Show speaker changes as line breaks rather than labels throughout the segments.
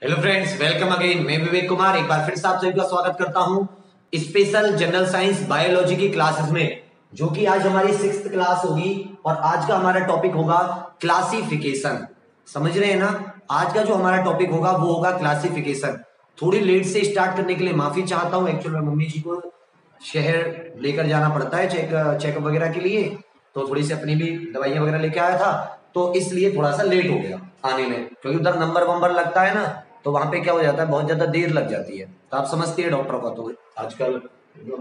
Hello friends, welcome again. मैं विवेक कुमार एक बार फिर से आप सभी का स्वागत करता हूं स्पेशल जनरल साइंस बायोलॉजी की क्लासेस में, जो कि आज हमारी 6th क्लास होगी। और आज का हमारा टॉपिक होगा क्लासिफिकेशन। समझ रहे हैं ना? आज का जो हमारा टॉपिक होगा वो होगा क्लासिफिकेशन। थोड़ी लेट से स्टार्ट करने के लिए माफी चाहता हूं। एक्चुअली मम्मी जी को शहर लेकर जाना पड़ता है चेकअप वगैरह के लिए, तो थोड़ी सी अपनी भी दवाइयां वगैरह लेके आया था, तो इसलिए थोड़ा सा लेट हो गया आने में। क्योंकि उधर नंबर वंबर लगता है ना, तो वहां पे क्या हो जाता है, बहुत ज्यादा देर लग जाती है। तो आप समझते हैं डॉक्टर का, तो आजकल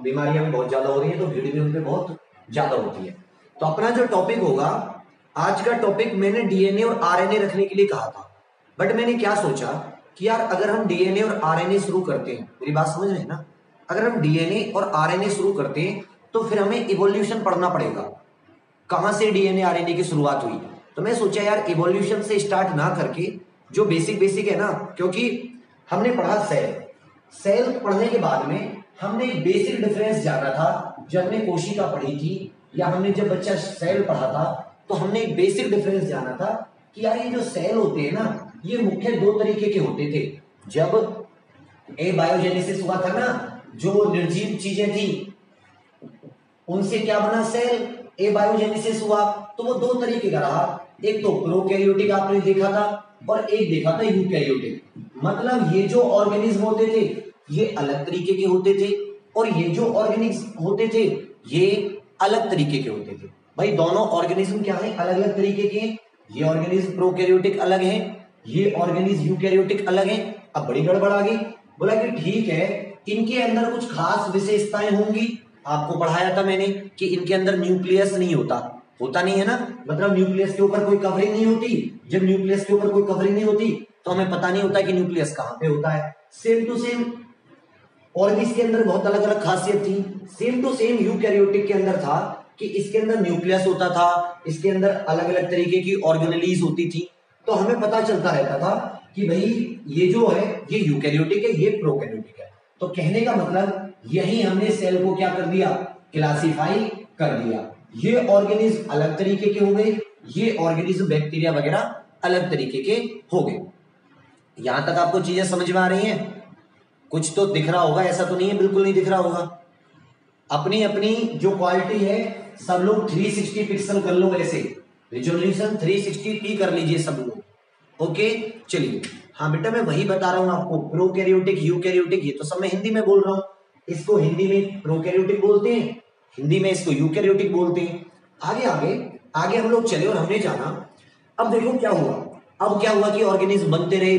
बीमारियां भी बहुत ज्यादा हो रही है, तो भीड़ भी उनपे बहुत ज्यादा होती है। तो अपना जो टॉपिक होगा आज का टॉपिक, मैंने डीएनए और आरएनए रखने के लिए कहा था, बट मैंने क्या सोचा कि यार अगर हम डीएनए और आरएनए शुरू करते हैं, मेरी बात समझ रहे हैं ना, अगर हम डीएनए और आरएनए शुरू करते हैं तो फिर हमें इवोल्यूशन पढ़ना पड़ेगा, कहां से डीएनए आरएनए की शुरुआत हुई। तो मैं सोचा यार इवोल्यूशन से स्टार्ट ना करके जो बेसिक बेसिक है ना, क्योंकि हमने पढ़ा सेल, सेल पढ़ने के बाद में हमने एक बेसिक डिफरेंस जाना था। जब हमने कोशिका पढ़ी थी या हमने जब बच्चा सेल पढ़ा था, तो हमने एक बेसिक डिफरेंस जाना था कि यार ये जो सेल होते हैं ना, ये मुख्य दो तरीके के होते थे। जब ए बायोजेनेसिस हुआ था ना, जो निर्जीव चीजें थी उनसे क्या बना सेल, ए बायोजेनेसिस हुआ, तो वो दो तरीके का रहा। एक तो प्रोकैरियोटिक आपने देखा था और एक देखा था यूकैरियोटिक। मतलब ये जो ऑर्गेनिज्म होते थे ये अलग तरीके के होते थे, और ये जो ऑर्गेनिज्म होते थे ये अलग तरीके के होते थे। भाई दोनों ऑर्गेनिज्म क्या है, अलग अलग तरीके के। ये ऑर्गेनिज्म प्रोकैरियोटिक अलग है, ये ऑर्गेनिज्म यूकैरियोटिक अलग है। अब बड़ी गड़बड़ आ गई। बोला कि ठीक है, इनके अंदर कुछ खास विशेषताएं होंगी। आपको पढ़ाया था मैंने कि इनके अंदर न्यूक्लियस नहीं होता, होता नहीं है ना, मतलब न्यूक्लियस के ऊपर कोई कवरिंग नहीं होती। जब न्यूक्लियस के ऊपर कोई कवरिंग नहीं होती तो हमें पता नहीं होता कि न्यूक्लियस कहां पे होता है। सेम टू सेम और भी इसके अंदर बहुत अलग अलग खासियत थी। सेम टू सेम यूकैरियोटिक के अंदर था कि इसके अंदर न्यूक्लियस होता था, इसके अंदर अलग अलग तरीके की ऑर्गेनेलीज होती थी। तो हमें पता चलता रहता था कि भाई ये जो है ये यूकैरियोटिक है, ये प्रोकैरियोटिक है। तो कहने का मतलब यही हमने सेल को क्या कर दिया, क्लासिफाई कर दिया। ये ऑर्गेनिज्म अलग तरीके के हो गए, ये ऑर्गेनिज्म बैक्टीरिया वगैरह अलग तरीके के हो गए। यहां तक आपको चीजें समझ में आ रही हैं? कुछ तो दिख रहा होगा, ऐसा तो नहीं है बिल्कुल नहीं दिख रहा होगा। अपनी अपनी जो क्वालिटी है सब लोग 360 पिक्सल कर लो, ऐसे रिजोल्यूशन 360p कर लीजिए सब लोग। ओके चलिए, हाँ बेटा मैं वही बता रहा हूं आपको, प्रोकैरियोटिक यूकैरियोटिक ये तो सब मैं हिंदी में बोल रहा हूं। इसको हिंदी में प्रोकैरियोटिक बोलते हैं, हिंदी में इसको यूकैरियोटिक बोलते हैं। आगे आगे आगे हम लोग चले और हमने जाना। अब देखो क्या हुआ, अब क्या हुआ कि ऑर्गेनिज्म बनते रहे,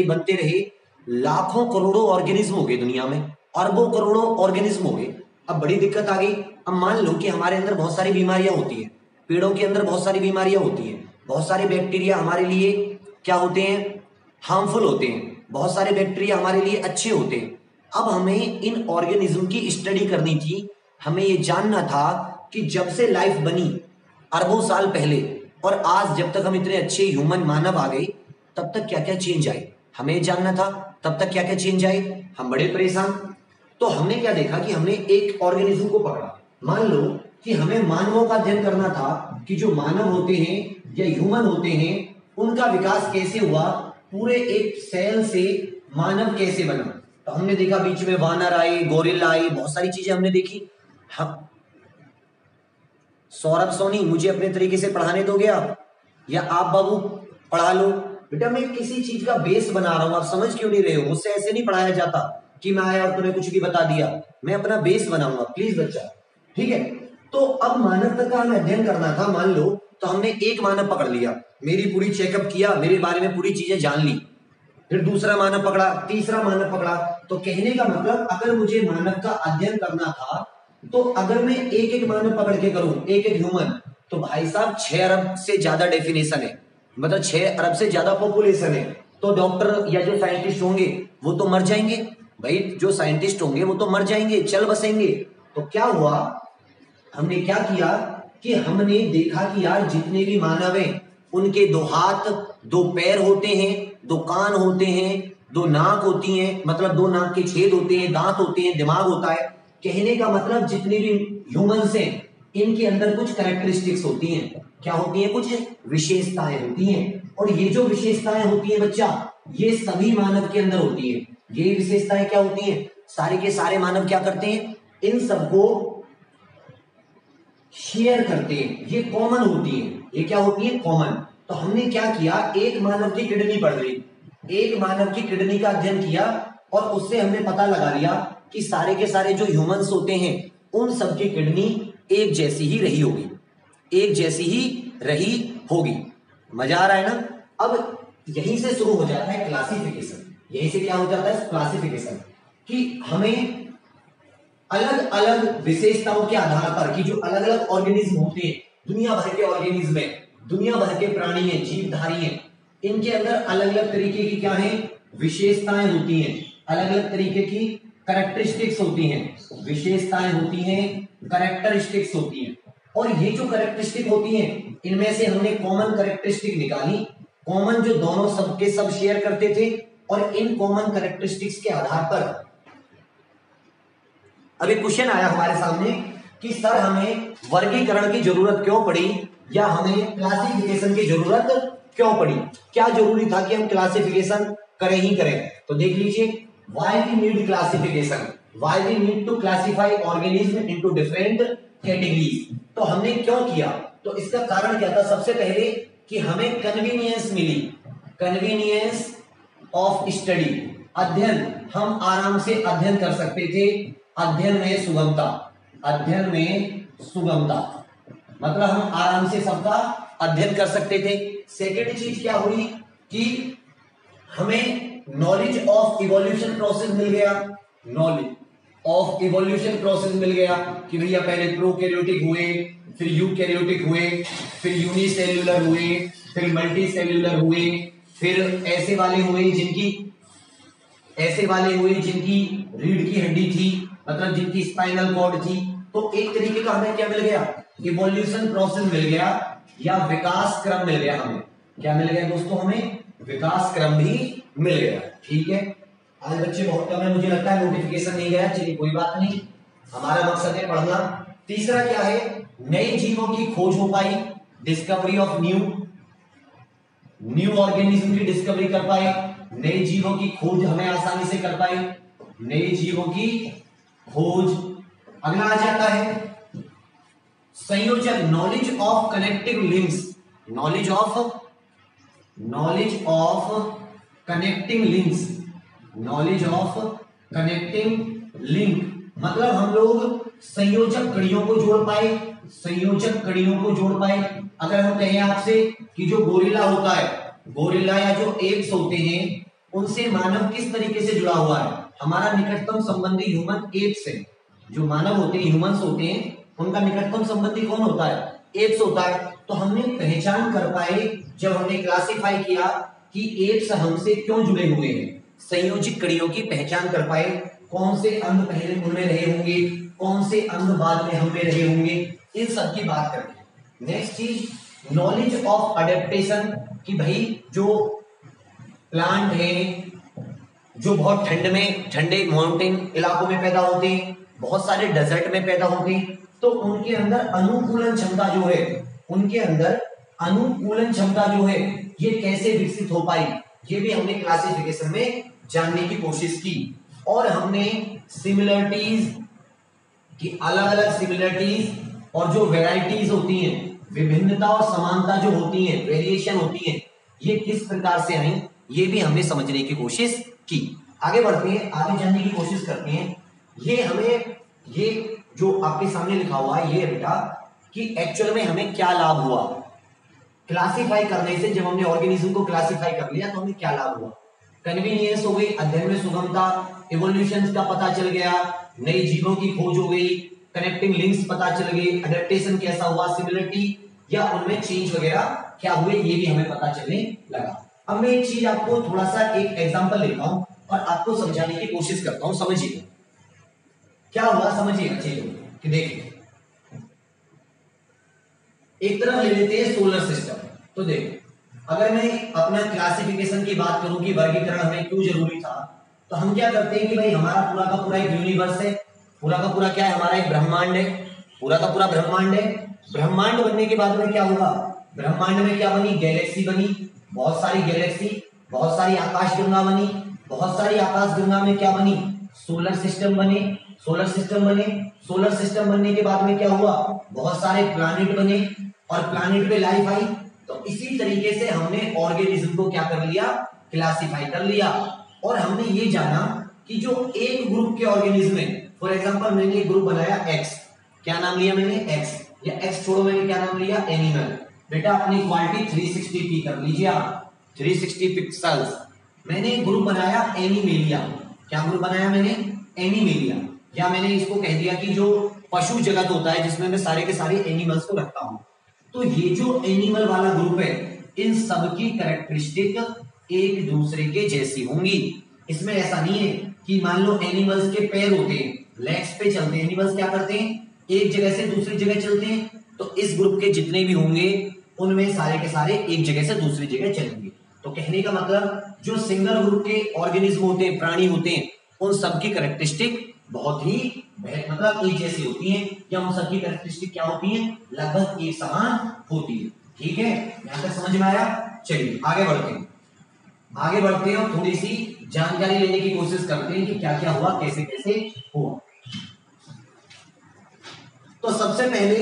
बनते रहे, लाखों करोड़ों ऑर्गेनिज्म हो गए दुनिया में, अरबों करोड़ों ऑर्गेनिज्म हो गए। अब बड़ी दिक्कत आ गई। अब मान लो कि हमारे अंदर बहुत सारी बीमारियां होती है, पेड़ों के अंदर बहुत सारी बीमारियां होती है, बहुत सारे बैक्टीरिया हमारे लिए क्या होते हैं, हार्मफुल होते हैं, बहुत सारे बैक्टीरिया हमारे लिए अच्छे होते हैं। अब हमें इन ऑर्गेनिज्म की स्टडी करनी थी। हमें ये जानना था कि जब से लाइफ बनी अरबों साल पहले और आज जब तक हम इतने अच्छे ह्यूमन मानव आ गए, तब तक क्या क्या चेंज आए, हमें जानना था। तब तक क्या क्या चेंज आए, हम बड़े परेशान। तो हमने क्या देखा कि हमने एक ऑर्गेनिज्म को पकड़ा। मान लो कि हमें मानवों का अध्ययन करना था कि जो मानव होते हैं या ह्यूमन होते हैं उनका विकास कैसे हुआ, पूरे एक सेल से मानव कैसे बना। तो हमने देखा बीच में वानर आए, गोरिल्ला आए, बहुत सारी चीजें हमने देखी। हम सौरभ सोनी मुझे अपने तरीके से पढ़ाने दोगे आप, या आप बाबू पढ़ा लो। बेटा मैं किसी चीज का बेस बना रहा हूं, आप समझ क्यों नहीं रहे हो? मुझसे ऐसे नहीं पढ़ाया जाता कि मैं आया और तुम्हें कुछ भी बता दिया। मैं अपना बेस बनाऊंगा, प्लीज बच्चा, ठीक है। तो अब मानवता का हमें अध्ययन करना था। मान लो तो हमने एक मानव पकड़ लिया, मेरी पूरी चेकअप किया, मेरे बारे में पूरी चीजें जान ली। फिर दूसरा मानव पकड़ा, तीसरा मानव पकड़ा। तो कहने का मतलब अगर मुझे मानव का अध्ययन करना था, तो अगर मैं एक एक मानव पकड़ के करूं, एक एक ह्यूमन, तो भाई साहब 6 अरब से ज्यादा डेफिनेशन है, मतलब 6 अरब से ज्यादा पॉपुलेशन है। तो डॉक्टर या जो साइंटिस्ट होंगे वो तो मर जाएंगे। भाई जो साइंटिस्ट होंगे वो तो मर जाएंगे, चल बसेंगे। तो क्या हुआ, हमने क्या किया कि हमने देखा कि यार जितने भी मानव हैं उनके दो हाथ, दो पैर होते हैं, दो कान होते हैं, दो नाक होती हैं, मतलब दो नाक के छेद होते हैं, दांत होते हैं, दिमाग होता है। कहने का मतलब जितने भी ह्यूमंस हैं इनके अंदर कुछ कैरेक्टरिस्टिक्स होती हैं। क्या होती हैं? कुछ विशेषताएं होती हैं। और ये जो विशेषताएं होती हैं बच्चा, ये सभी मानव के अंदर होती है। ये विशेषताएं क्या होती हैं, सारे के सारे मानव क्या करते हैं, इन सबको शेयर करते हैं, ये कॉमन होती है। ये क्या होती है, कॉमन। तो हमने क्या किया, एक मानव की किडनी पढ़ ली, एक मानव की किडनी का अध्ययन किया और उससे हमने पता लगा लिया कि सारे के सारे जो ह्यूमंस होते हैं उन सबकी किडनी एक जैसी ही रही होगी, एक जैसी ही रही होगी। मजा आ रहा है ना। अब यहीं से शुरू हो जाता है क्लासिफिकेशन। यहीं से क्या हो जाता है, क्लासिफिकेशन, कि हमें अलग अलग विशेषताओं के आधार पर, कि जो अलग अलग ऑर्गेनिज्म होते हैं, दुनिया भर के ऑर्गेनिज्म है, दुनिया भर के प्राणी हैं, जीवधारी हैं, इनके अंदर अलग अलग तरीके की क्या है, विशेषताएं होती हैं, अलग अलग तरीके की कैरेक्टरिस्टिक्स होती हैं, विशेषताएं होती हैं, कैरेक्टरिस्टिक्स होती हैं। और ये जो कैरेक्टरिस्टिक होती हैं, इनमें से हमने कॉमन कैरेक्टरिस्टिक निकाली, कॉमन जो दोनों सबके सब शेयर करते थे, और इन कॉमन कैरेक्टरिस्टिक्स के आधार पर अभी क्वेश्चन आया हमारे सामने कि सर हमें वर्गीकरण की जरूरत क्यों पड़ी, या हमें क्लासिफिकेशन की जरूरत क्यों पड़ी, क्या जरूरी था कि हम क्लासिफिकेशन करें ही करें। तो देख लीजिए, why we need classification, why we need to classify organism into different categories. तो हमने क्यों किया, तो इसका कारण क्या था, सबसे पहले कि हमें कन्वीनियंस मिली, कन्वीनियंस ऑफ स्टडी, अध्ययन, हम आराम से अध्ययन कर सकते थे, अध्ययन में सुगमता, अध्ययन में सुगमता, मतलब हम आराम से सबका अध्ययन कर सकते थे। सेकेंड चीज क्या हुई कि हमें नॉलेज ऑफ इवोल्यूशन प्रोसेस मिल गया, नॉलेज ऑफ इवोल्यूशन प्रोसेस मिल गया कि भैया पहले प्रोकैरियोटिक हुए, फिर यूकैरियोटिक हुए, फिर यूनिसेल्युलर हुए, फिर मल्टीसेल्युलर हुए, फिर ऐसे वाले हुए जिनकी रीढ़ की हड्डी थी, मतलब जिनकी स्पाइनल कॉर्ड थी। तो एक तरीके का हमें क्या मिल गया, इवोल्यूशन प्रोसेस मिल गया, या विकास क्रम मिल गया। हमें क्या मिल गया दोस्तों, हमें विकास क्रम भी मिल गया। ठीक है, आज बच्चे बहुत कम है, मुझे लगता है नोटिफिकेशन नहीं गया, चलिए कोई बात नहीं, हमारा मकसद है पढ़ना। तीसरा क्या है, नए जीवों की खोज हो पाई, डिस्कवरी ऑफ न्यू ऑर्गेनिज्म की डिस्कवरी कर पाए, नए जीवों की खोज हमें आसानी से कर पाए, नए जीवों की खोज। अगला आ जाता है संयोजक, knowledge of connecting links, knowledge of connecting links, knowledge of connecting link, मतलब हम लोग संयोजक कड़ियों को जोड़ पाए, संयोजक कड़ियों को जोड़ पाए। अगर हम कहें आपसे कि जो गोरिल्ला होता है, गोरिल्ला या जो एप्स होते हैं, उनसे मानव किस तरीके से जुड़ा हुआ है, हमारा निकटतम संबंधी ह्यूमन एप्स है। जो मानव होते हैं, ह्यूमंस होते हैं, उनका निकटतम संबंधी कौन होता है, एप्स होता है। तो हमने पहचान कर पाए, जब हमने क्लासिफाई किया कि एप्स हमसे क्यों जुड़े हुए हैं, संयोजित कड़ियों की पहचान कर पाए, कौन से अंग पहले उनमें रहे होंगे, कौन से अंग बाद में हमें रहे होंगे, इन सब की बात करते हैं। नेक्स्ट चीज, नॉलेज ऑफ अडेप्टेशन, कि भाई जो प्लांट है जो बहुत ठंडे माउंटेन इलाकों में पैदा होते हैं, बहुत सारे डेजर्ट में पैदा होते हैं, तो उनके अंदर अनुकूलन क्षमता जो है, उनके अंदर अनुकूलन क्षमता जो है, ये कैसे विकसित हो पाई, ये भी हमने क्लासिफिकेशन में जानने की कोशिश की। और हमने सिमिलरिटीज की, अलग अलग सिमिलरिटीज और जो वेराइटीज होती हैं, विभिन्नता और समानता जो होती है, वेरिएशन होती है, ये किस प्रकार से आई, ये भी हमने समझने की कोशिश की। आगे बढ़ते हैं, आगे जानने की कोशिश करते हैं। ये जो आपके सामने लिखा हुआ है, ये बेटा कि एक्चुअल में हमें क्या लाभ हुआ क्लासिफाई करने से। जब हमने ऑर्गेनिज्म को क्लासिफाई कर लिया तो हमें क्या लाभ हुआ, कन्वीनियंस हो गई, अध्ययन में सुगमता, इवोल्यूशन का पता चल गया, नई जीवों की खोज हो गई, कनेक्टिंग लिंक्स पता चल गए, अडेप्टेशन कैसा हुआ, सिमिलरिटी या उनमें चेंज वगैरह क्या हुए, ये भी हमें पता चलने लगा। अब मैं एक चीज आपको थोड़ा सा एक एग्जांपल लेता हूं और आपको समझाने की कोशिश करता हूं, समझिए क्या हुआ, समझिएगा चीजों कि देखिए, एक तरफ ले लेते हैं सोलर सिस्टम। तो देखो, अगर मैं अपना क्लासिफिकेशन की बात करूं कि वर्गीकरण हमें क्यों जरूरी था, तो हम क्या करते हैं कि भाई हमारा पूरा का पूरा एक यूनिवर्स है, पूरा का पूरा क्या है, हमारा एक ब्रह्मांड है, पूरा का पूरा ब्रह्मांड है। ब्रह्मांड बनने के बाद में क्या होगा, ब्रह्मांड में क्या बनी, गैलेक्सी बनी, बहुत सारी गैलेक्सी, बहुत सारी आकाशगंगा बनी, बहुत सारी आकाशगंगा में क्या बनी, सोलर सिस्टम बने, सोलर सिस्टम बने, सोलर सिस्टम बनने के बाद में क्या हुआ, बहुत सारे प्लैनेट बने और प्लैनेट पे लाइफ आई। तो इसी तरीके से हमने ऑर्गेनिज्म को क्या कर लिया, क्लासिफाई कर लिया। और हमने ये जाना कि जो एक ग्रुप के ऑर्गेनिज्म है, फॉर एग्जांपल मैंने एक ग्रुप बनाया एक्स, क्या नाम लिया मैंने एक्स, या एक्स छोड़ो मैंने क्या नाम लिया एनिमल। बेटा अपनी क्वालिटी 360p कर लीजिए आप, 360 पिक्सल्स। मैंने एक ग्रुप बनाया एनिमेलिया, क्या ग्रुप बनाया मैंने, एनिमेलिया, या मैंने इसको कह दिया कि जो पशु जगत होता है जिसमें मैं सारे के सारे एनिमल्स को रखता हूं। तो ये जो एनिमल वाला ग्रुप है, इन सबकी कैरेक्टरिस्टिक एक दूसरे के जैसी होंगी। इसमें ऐसा नहीं है कि मान लो एनिमल्स के पैर होते हैं, लेग्स पे चलते हैं, एनिमल्स क्या करते हैं, एक जगह से दूसरी जगह चलते हैं। तो इस ग्रुप के जितने भी होंगे उनमें सारे के सारे एक जगह से दूसरी जगह चलेंगे। तो कहने का मतलब जो सिंगल ग्रुप के ऑर्गेनिज्म होते हैं, प्राणी होते हैं, उन सबकी कैरेक्टरिस्टिक बहुत ही मतलब एक जैसी होती हैं, या उन सबकी कैरेक्टरिस्टिक क्या होती हैं, लगभग एक समान होती है। ठीक है, यहां तक समझ में आया। चलिए आगे बढ़ते हैं, आगे बढ़ते हैं और थोड़ी सी जानकारी लेने की कोशिश करते हैं कि क्या क्या हुआ, कैसे कैसे हुआ। तो सबसे पहले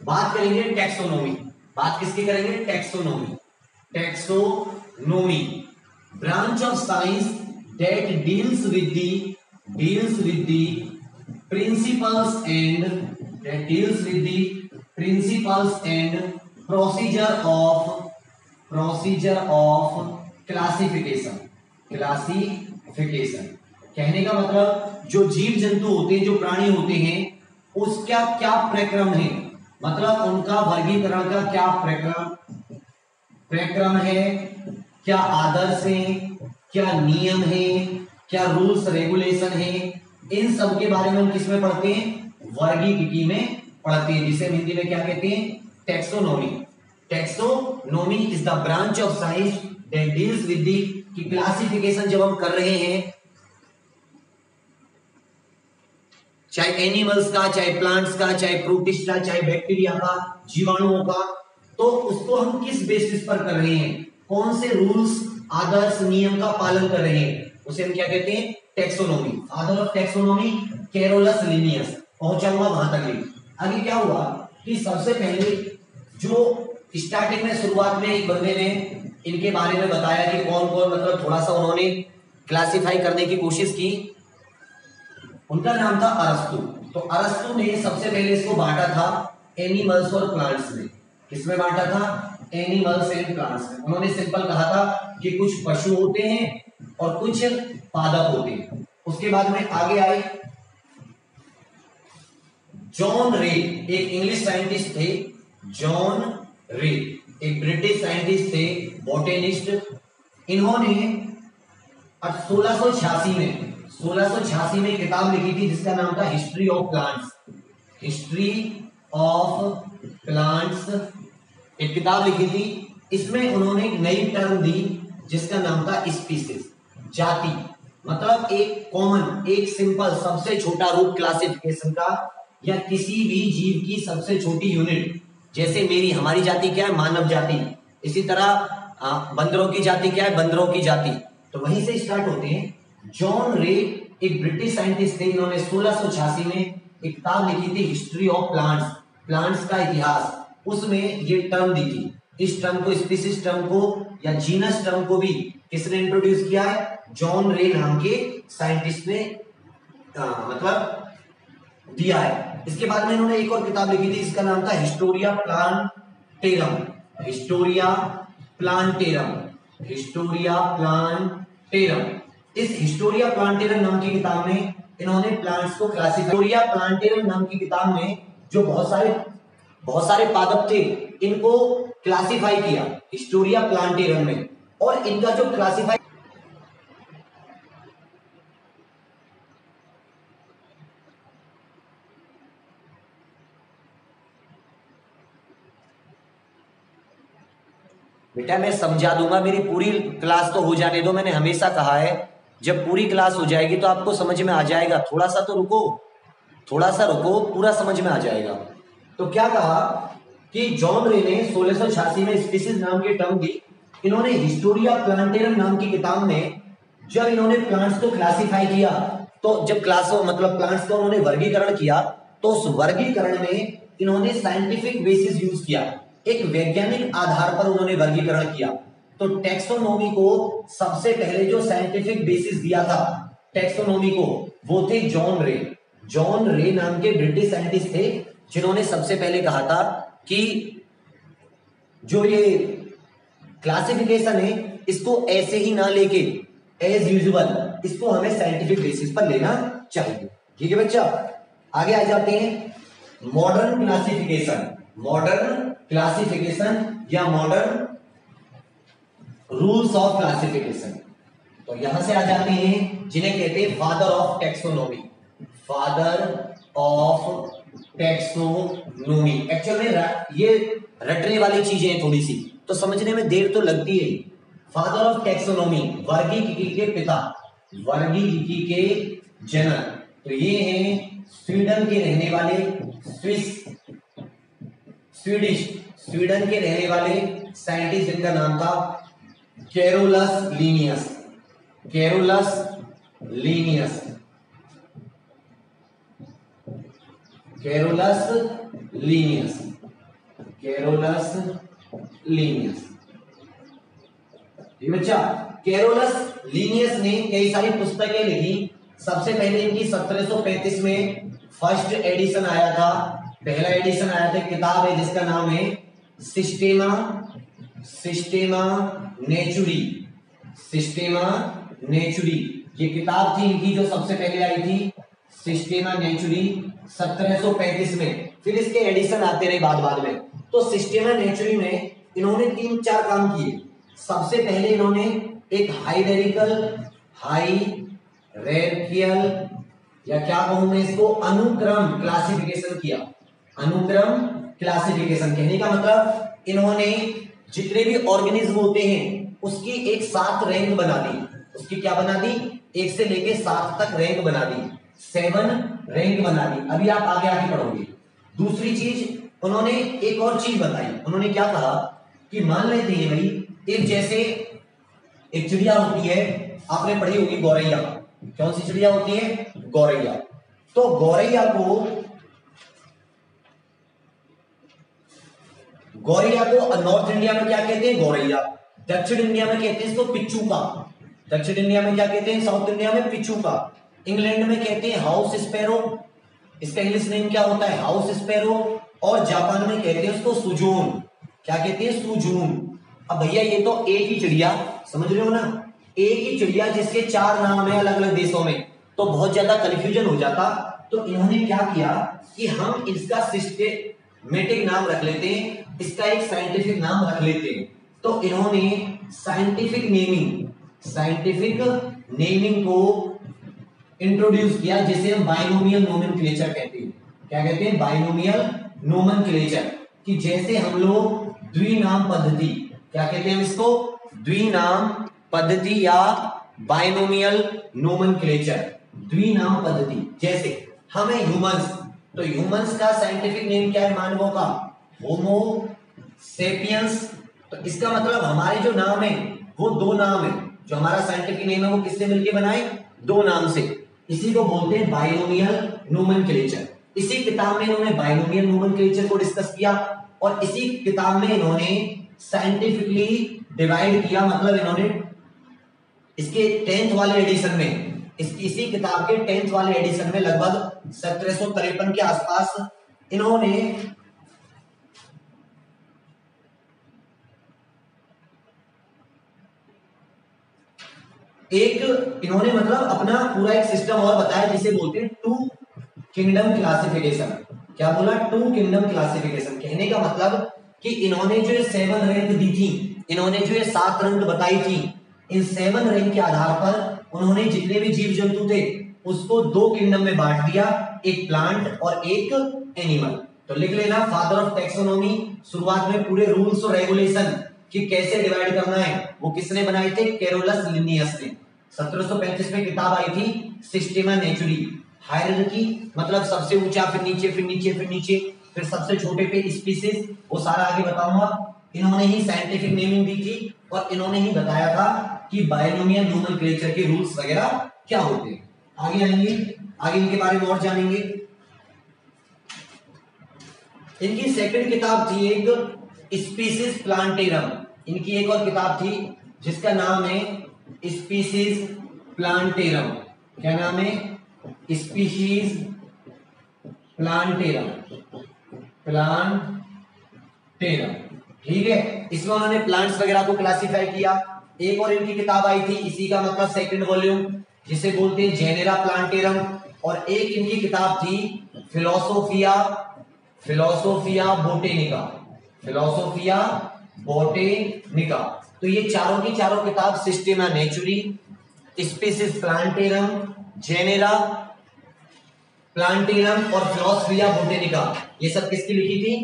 बात करेंगे टैक्सोनॉमी। बात किसकी करेंगे, taxonomy. Taxonomy branch of science that deals with the principles and procedure of classification. कहने का मतलब जो जीव जंतु होते हैं, जो प्राणी होते हैं, उसका क्या प्रक्रम है, मतलब उनका वर्गीकरण का क्या प्रक्रम है, क्या आदर्श है, क्या नियम है, क्या रूल्स रेगुलेशन है, इन सब के बारे में हम किसमें पढ़ते हैं, वर्गीकृति में पढ़ते हैं, जिसे हिंदी में क्या कहते हैं, taxonomy. Taxonomy is the branch of science that deals with the classification. जब हम कर रहे हैं चाहे एनिमल्स का, चाहे प्लांट्स का, चाहे प्रोटिस्ट का, चाहे बैक्टीरिया का, जीवाणुओं का, तो उसको हम किस बेसिस पर कर रहे हैं, कौन से रूल्स, आदर्श, नियम का पालन कर रहे हैं, उसे हम क्या कहते हैं, taxonomy. Father of taxonomy Carolus Linnaeus. पहुंचाऊंगा वहां तक। आगे क्या हुआ कि सबसे पहले जो स्टार्टिंग में, शुरुआत में एक बंदे ने इनके बारे में बताया कि कौन कौन, मतलब थोड़ा सा उन्होंने क्लासिफाई करने की कोशिश की। उनका नाम था अरस्तु। तो अरस्तु ने सबसे पहले इसको बांटा था एनिमल्स और प्लांट्स में। किसमें बांटा था, एनिमल्स एंड प्लांट्स में। उन्होंने सिंपल कहा था कि कुछ पशु होते हैं और कुछ पादप होते हैं। उसके बाद में आगे आए जॉन रे, एक इंग्लिश साइंटिस्ट थे। जॉन रे एक ब्रिटिश साइंटिस्ट थे, बॉटेनिस्ट। इन्होंने 1686 में किताब लिखी थी जिसका नाम था हिस्ट्री ऑफ प्लांट्स। एक किताब लिखी थी, इसमें उन्होंने एक नई टर्म दी जिसका नाम था स्पीसीज, जाति। मतलब एक कॉमन, एक सिंपल, सबसे छोटा रूप क्लासिफिकेशन का, या किसी भी जीव की सबसे छोटी यूनिट। जैसे हमारी जाति क्या है, मानव जाति। इसी तरह बंदरों की जाति क्या है, बंदरों की जाति। तो वहीं से स्टार्ट होते हैं। जॉन रे एक ब्रिटिश साइंटिस्ट थे। इन्होंने 1686 में एक किताब लिखी थी हिस्ट्री ऑफ प्लांट्स का इतिहास। उसमें ये टर्म दी थी। इस टर्म को, स्पीसीज टर्म को या जीनस टर्म को भी किसने इंट्रोड्यूस किया है, जॉन रे नाम के साइंटिस्ट ने मतलब दिया है। इसके बाद में इन्होंने एक और किताब लिखी थी, इसका नाम था हिस्टोरिया प्लांटेरम। इस हिस्टोरिया प्लांटेरम नाम की किताब में इन्होंने प्लांट्स को क्लासिफाई। हिस्टोरिया प्लांटेरम नाम की किताब में जो बहुत सारे पादप थे, इनको क्लासिफाई किया हिस्टोरिया प्लांटेरम में। और इनका जो क्लासिफाई, बेटा मैं समझा दूंगा, मेरी पूरी क्लास तो हो जाने दो। मैंने हमेशा कहा है जब पूरी क्लास हो जाएगी तो आपको समझ में आ जाएगा। थोड़ा सा रुको, पूरा समझ में आ जाएगा। तो क्या कहा कि जॉन रे ने 1686 में स्पीसीज नाम की टर्म दी, इन्होंने हिस्टोरिया प्लांटेरम नाम की किताब में जब इन्होंने प्लांट्स को क्लासिफाई किया, तो जब मतलब प्लांट्स को उन्होंने वर्गीकरण किया, तो उस वर्गीकरण में इन्होंने साइंटिफिक बेसिस यूज किया, एक वैज्ञानिक आधार पर उन्होंने वर्गीकरण किया। तो टैक्सोनॉमी को सबसे पहले जो साइंटिफिक बेसिस दिया था टैक्सोनॉमी को, वो थे जॉन रे। जॉन रे नाम के ब्रिटिश साइंटिस्ट थे जिन्होंने सबसे पहले कहा था कि जो ये क्लासिफिकेशन है इसको ऐसे ही ना लेके एज यूजुअल इसको हमें साइंटिफिक बेसिस पर लेना चाहिए। ठीक है बच्चा, आगे आ जाते हैं मॉडर्न क्लासिफिकेशन। मॉडर्न क्लासिफिकेशन या मॉडर्न रूल्स ऑफ क्लासिफिकेशन। तो यहां से आ जाते हैं जिन्हें कहते हैं father of taxonomy. Father of taxonomy actual में ये रटने वाली चीजें हैं थोड़ी सी, तो समझने में देर तो लगती है। फादर ऑफ टैक्सोनॉमी, वर्गीकीकरण के पिता, वर्गीकीकरण के जनक, तो ये हैं स्वीडन के रहने वाले स्वीडन के रहने वाले साइंटिस्ट जिनका नाम था Carolus Linnaeus. Carolus Linnaeus, Carolus Linnaeus, Carolus Linnaeus. ये बच्चा कैरोलस लीनियस ने कई सारी पुस्तकें लिखी। सबसे पहले इनकी 1735 में फर्स्ट एडिशन आया था, पहला एडिशन आया था, किताब है जिसका नाम है सिस्टेमा नेचुरी। सिस्टेमा नेचुरी ये किताब थी इनकी जो सबसे पहले आई थी, सिस्टेमा नेचुरी 1735 में। फिर इसके एडिशन आते रहे बाद में। तो सिस्टेमा नेचुरी में इन्होंने 3-4 काम किए। सबसे पहले इन्होंने एक हाइरार्कियल या क्या कहूं मैं इसको, अनुक्रम क्लासिफिकेशन किया। अनुक्रम क्लासिफिकेशन कहने का मतलब इन्होंने जितने भी ऑर्गेनिज्म होते हैं उसकी एक 7 रैंक बना दी। उसकी क्या बना दी, 1 से लेके 7 तक रैंक बना दी, 7 रैंक बना दी। अभी आप आगे आगे पढ़ोगे। दूसरी चीज उन्होंने एक और चीज बताई। उन्होंने क्या कहा कि मान लेते हैं भाई एक जैसे एक चिड़िया होती है, आपने पढ़ी होगी गौरैया। कौन सी चिड़िया होती है, गौरैया। तो गौरैया को नॉर्थ इंडिया में क्या कहते हैं, गौरैया। दक्षिण इंडिया में कहते हैं इसको पिच्चूका। दक्षिण इंडिया में क्या कहते हैं, साउथ इंडिया में पिच्चूका। इंग्लैंड में कहते हैं हाउस स्पैरो, इसका इंग्लिश नेम क्या होता है, हाउस स्पैरो। और जापान में कहते हैं उसको सुजून। क्या कहते हैं, सुजून। अब भैया ये तो एक ही चिड़िया, समझ रहे हो ना, एक ही चिड़िया जिसके 4 नाम है अलग अलग देशों में, तो बहुत ज्यादा कंफ्यूजन हो जाता। तो इन्होंने क्या किया कि हम इसका सिस्टेमेटिक नाम रख लेते हैं, इसका एक साइंटिफिक नाम रख लेते हैं। तो इन्होंने साइंटिफिक नेमिंग को इंट्रोड्यूस किया, जिसे हम बाइनोमियल नोमेनक्लेचर कहते हैं। क्या कहते हैं, बाइनोमियल नोमेनक्लेचर। कि जैसे हम लोग द्विनाम पद्धति, क्या कहते हैं हम इसको, द्विनाम पद्धति या बाइनोमियल नोमेनक्लेचर, द्विनाम पद्धति। जैसे हमें ह्यूमंस, तो ह्यूमंस का साइंटिफिक नेम क्या है मानवों का, होमो सेपियंस। तो इसका मतलब हमारे जो नाम है वो 2 नाम है, जो हमारा साइंटिफिक नेम है वो किससे मिलके बनाए, 2 नाम से। इसी को बोलते हैं बाइनोमियल नोमेनक्लेचर। इसी किताब में इन्होंने बाइनोमियल नोमेनक्लेचर को डिस्कस किया, और इसी किताब में इन्होंने साइंटिफिकली डिवाइड किया। मतलब इन्होंने इसके 10th वाले एडिशन में, इसी किताब के 10th वाले एडिशन में लगभग 1753 के आसपास इन्होंने मतलब अपना पूरा एक सिस्टम और बताया, जिसे बोलते हैं 2 किंगडम क्लासिफिकेशन। क्या बोला, 2 किंगडम क्लासिफिकेशन। कहने का मतलब कि इन्होंने जो 7 रैंक दी थी, इन्होंने जो ये 7 रैंक बताई थी, इन 7 रैंक के आधार पर उन्होंने जितने भी जीव जंतु थे उसको 2 किंगडम में बांट दिया, एक प्लांट और एक एनिमल। तो लिख लेना, फादर ऑफ टैक्सोनॉमी, शुरुआत में पूरे रूल्स और रेगुलेशन कि कैसे डिवाइड करना है वो किसने बनाए थे, कैरोलस लिनियस ने। 1735 में किताब आई थी सिस्टेमा नेचुरी। हायरार्की मतलब सबसे ऊंचा, फिर नीचे, फिर नीचे, फिर नीचे, फिर सबसे छोटे पे स्पीसीज, वो सारा आगे बताऊंगा। इन्होंने ही साइंटिफिक नेमिंग दी थी, और इन्होंने ही बताया था कि बायनोमियल नोमेनक्लेचर के रूल्स वगैरह क्या होते हैं। आगे आएंगे, आगे इनके बारे में और जानेंगे। इनकी सेकंड किताब थी एक स्पीसीज प्लांटेरम। इनकी एक और किताब थी जिसका नाम है स्पीसीज प्लांटेरम। क्या नाम है? Species plantarum. प्लांटेरम, ठीक है। इसमें उन्होंने प्लांट्स वगैरह को क्लासिफाई किया। एक और इनकी किताब आई थी इसी का मतलब सेकंड वॉल्यूम, जिसे बोलते हैं जेनेरा प्लांटेरम। और एक इनकी किताब थी फिलोसोफिया बोटेनिका। फिलोसोफिया बोटेनिका। तो ये चारों की चारों किताब सिस्टेमा नेचुरी, स्पीसीज प्लांटेरम, जेनेरा प्लांटेरम और फिलोसोफिया बोटेनिका, ये सब किसकी लिखी थी?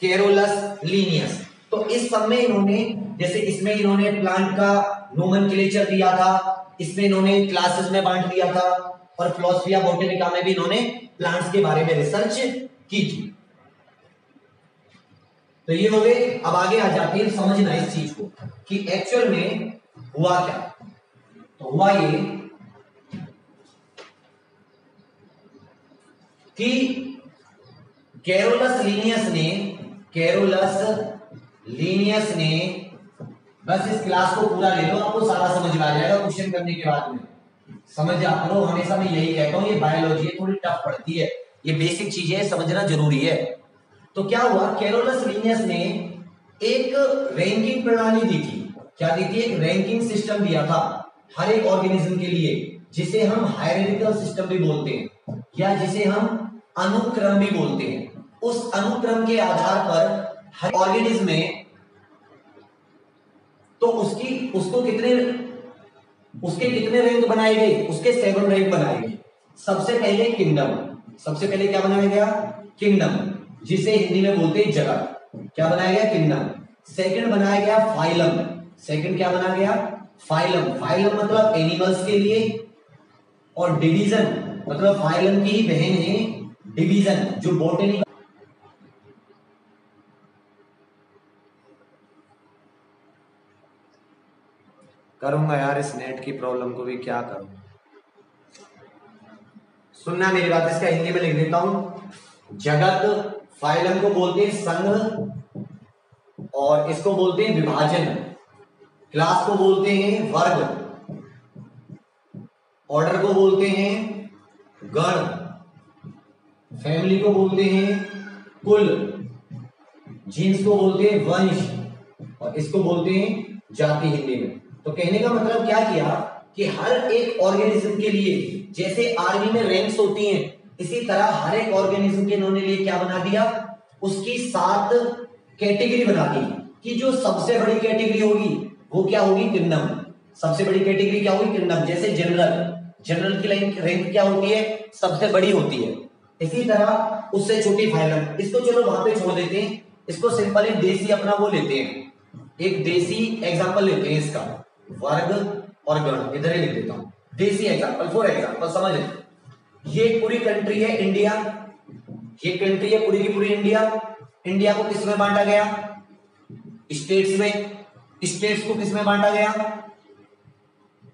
Carolus Linnaeus. तो इस सब में इन्होंने, जैसे इसमें इन्होंने प्लांट का नोमेनक्लेचर दिया था, इसमें इन्होंने क्लासेस में बांट दिया था, और फिलोसोफिया बोटेनिका में भी इन्होंने प्लांट्स के बारे में रिसर्च की थी। तो ये हो गए। अब आगे आ जाती है समझना इस चीज को कि एक्चुअल में हुआ क्या। तो हुआ ये कि कैरोलस लीनियस ने बस इस क्लास को पूरा ले लो, आपको सारा समझ में आ जाएगा क्वेश्चन करने के बाद में। समझ जा करो, हमेशा मैं यही कहता हूं, ये बायोलॉजी थोड़ी टफ पड़ती है, ये बेसिक चीजें समझना जरूरी है। तो क्या हुआ, कैरोलस लीनियस ने एक रैंकिंग प्रणाली दी थी। क्या दी थी? एक रैंकिंग सिस्टम दिया था हर एक ऑर्गेनिज्म के लिए, जिसे हम हायरार्किकल सिस्टम भी बोलते हैं, या जिसे हम अनुक्रम भी बोलते हैं। उस अनुक्रम के आधार पर हर ऑर्गेनिज्म में तो उसके कितने रैंक बनाए गए? उसके 7 रैंक बनाए गए। सबसे पहले किंगडम, सबसे पहले क्या बनाया गया? किंगडम, जिसे हिंदी में बोलते हैं जगत। क्या बनाया गया? किंगडम। सेकंड बनाया गया फाइलम। सेकंड क्या बनाया गया? फाइलम। फाइलम मतलब एनिमल्स के लिए, और डिवीजन मतलब फाइलम की ही बहन है डिवीजन, जो बॉटनी। करूंगा यार, इस नेट की प्रॉब्लम को भी क्या करूं। सुनना मेरी बात, इसका हिंदी में लिख देता हूं। जगत, फाइलम को बोलते हैं संघ, और इसको बोलते हैं विभाजन। क्लास को बोलते हैं वर्ग, ऑर्डर को बोलते हैं गण, फैमिली को बोलते हैं कुल, जीन्स को बोलते हैं वंश, और इसको बोलते हैं जाति हिंदी में। तो कहने का मतलब क्या किया कि हर एक ऑर्गेनिज्म के लिए जैसे आर्मी में रैंक्स होती हैं, इसी तरह हर एक ऑर्गेनिज्म के इन्होंने लिए क्या बना दिया? उसकी 7 कैटेगरी बना दी, कि जो सबसे बड़ी कैटेगरी होगी वो क्या होगी? किंगडम। सबसे बड़ी कैटेगरी क्या होगी? किंगडम। जैसे जनरल की रैंक क्या होती है? सबसे बड़ी होती है। इसी तरह उससे छोटी फाइलम। इसको चलो वहां पे छोड़ देते हैं, इसको सिंपल एक देसी अपना वो लेते हैं, एक देसी एग्जांपल लेते हैं इसका, वर्ग और गण। इधर ही लिख देता हूं देसी एग्जांपल, फॉर एग्जांपल समझ लें। ये पूरी कंट्री है इंडिया, ये कंट्री है पूरी की पूरी इंडिया। इंडिया को किस में बांटा गया? स्टेट्स में। स्टेट्स को किस में बांटा गया?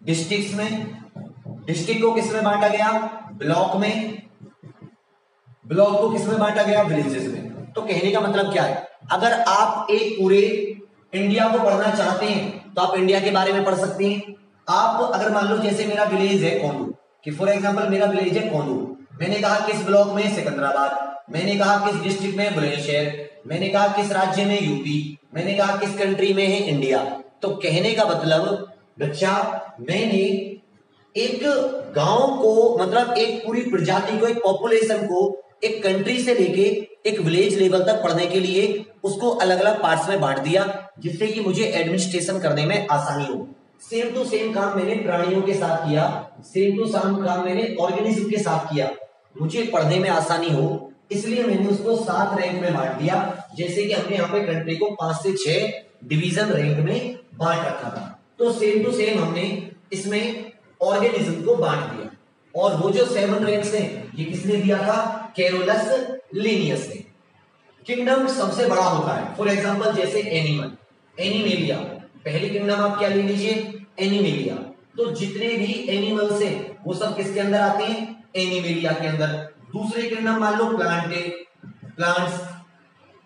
डिस्ट्रिक्ट्स में। डिस्ट्रिक्ट को किस में बांटा गया? ब्लॉक में। ब्लॉक को किस में बांटा गया? विलेजेस में। तो कहने का मतलब क्या है, अगर आप एक पूरे इंडिया को पढ़ना चाहते हैं तो आप इंडिया के बारे में पढ़ सकते हैं। आप अगर मान लो जैसे मेरा विलेज है कोंडू, कि फॉर एग्जांपल मेरा विलेज है कोंडू, मैंने कहा किस ब्लॉक में? सिकंदराबाद। मैंने कहा किस डिस्ट्रिक्ट में? बुलंदशहर। मैंने कहा किस राज्य में? यूपी। मैंने कहा किस कंट्री में है? इंडिया। तो कहने का मतलब बच्चा, मैंने एक गांव को, मतलब एक पूरी प्रजाति को, एक पॉपुलेशन को एक कंट्री से लेके एक विलेज लेवल तक पढ़ने के लिए उसको अलग अलग पार्ट्स में बांट दिया, जिससे कि मुझे एडमिनिस्ट्रेशन करने में आसानी हो। सेम टू सेम काम मैंने प्राणियों के साथ किया, सेम टू सेम काम मैंने ऑर्गेनिज्म के साथ किया, मुझे पढ़ने में आसानी हो, इसलिए मैंने उसको 7 रैंक में बांट दिया। जैसे कि हमने यहाँ पे कंट्री को 5 से 6 डिवीजन रैंक में बांट रखा था, तो सेम टू सेम हमने इसमें ऑर्गेनिज्म को बांट दिया। और वो जो 7 रैंक्स हैं ये किसने दिया था? कैरोलस लीनियस ने। किंगडम सबसे बड़ा होता है, फॉर एग्जांपल जैसे एनिमल, एनिमेलिया, पहली किंगडम आप क्या ले लीजिए, एनिमेलिया। तो जितने भी एनिमल्स हैं वो सब किसके अंदर आते हैं, एनिमेलिया के अंदर। दूसरी किंगडम मान लो प्लांट है, प्लांट्स।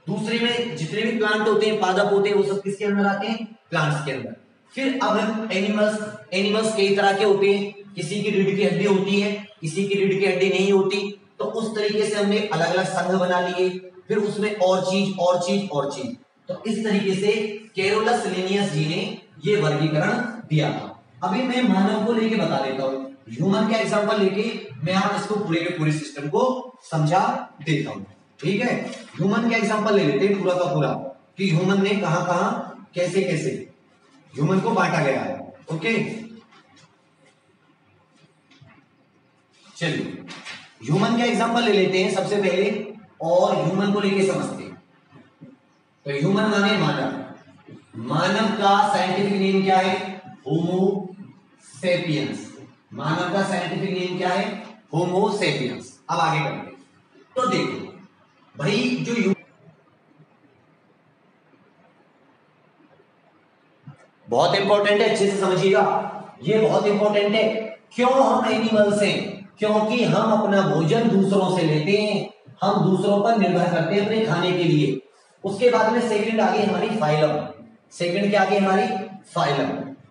दूसरे में जितने भी प्लांट होते हैं, पादप होते हैं, वो सब किसके अंदर आते हैं, प्लांट्स के अंदर। फिर अब हम एनिमल्स, एनिमल्स कई तरह के होते हैं, किसी की रीढ़ की हड्डी होती है, किसी की रीढ़ की हड्डी नहीं होती। तो उस तरीके से हमने अलग अलग संघ बना लिए, फिर उसमें और चीज और चीज और चीज। तो इस तरीके से कैरोलस लिनियस जी ने ये वर्गीकरण दिया था। अभी मैं मानव को लेके बता देता हूं, ह्यूमन का एग्जांपल लेके मैं आप इसको पूरे के पूरे सिस्टम को समझा देता हूं। ठीक है, ह्यूमन का एग्जांपल ले लेते हैं पूरा का पूरा, कि ह्यूमन ने कहां कहां कैसे कैसे ह्यूमन को बांटा गया है। ओके, चलिए ह्यूमन का एग्जांपल ले लेते हैं सबसे पहले, और ह्यूमन को लेके समझते हैं। तो ह्यूमन माने मानव। मानव का साइंटिफिक नेम क्या है, होमो सेपियंस। मानव का साइंटिफिक नेम क्या है, होमो सेपियंस। अब आगे करते हैं। तो देखो भाई, जो बहुत इंपॉर्टेंट है, अच्छे से समझिएगा, ये बहुत इंपॉर्टेंट है। क्यों हम एनिमल्स हैं, क्योंकि हम अपना भोजन दूसरों से लेते हैं, हम दूसरों पर निर्भर करते हैं अपने खाने के लिए। उसके बाद में सेकंड आगे हमारी फाइलम। सेकंड क्या आगे हमारी फाइलम।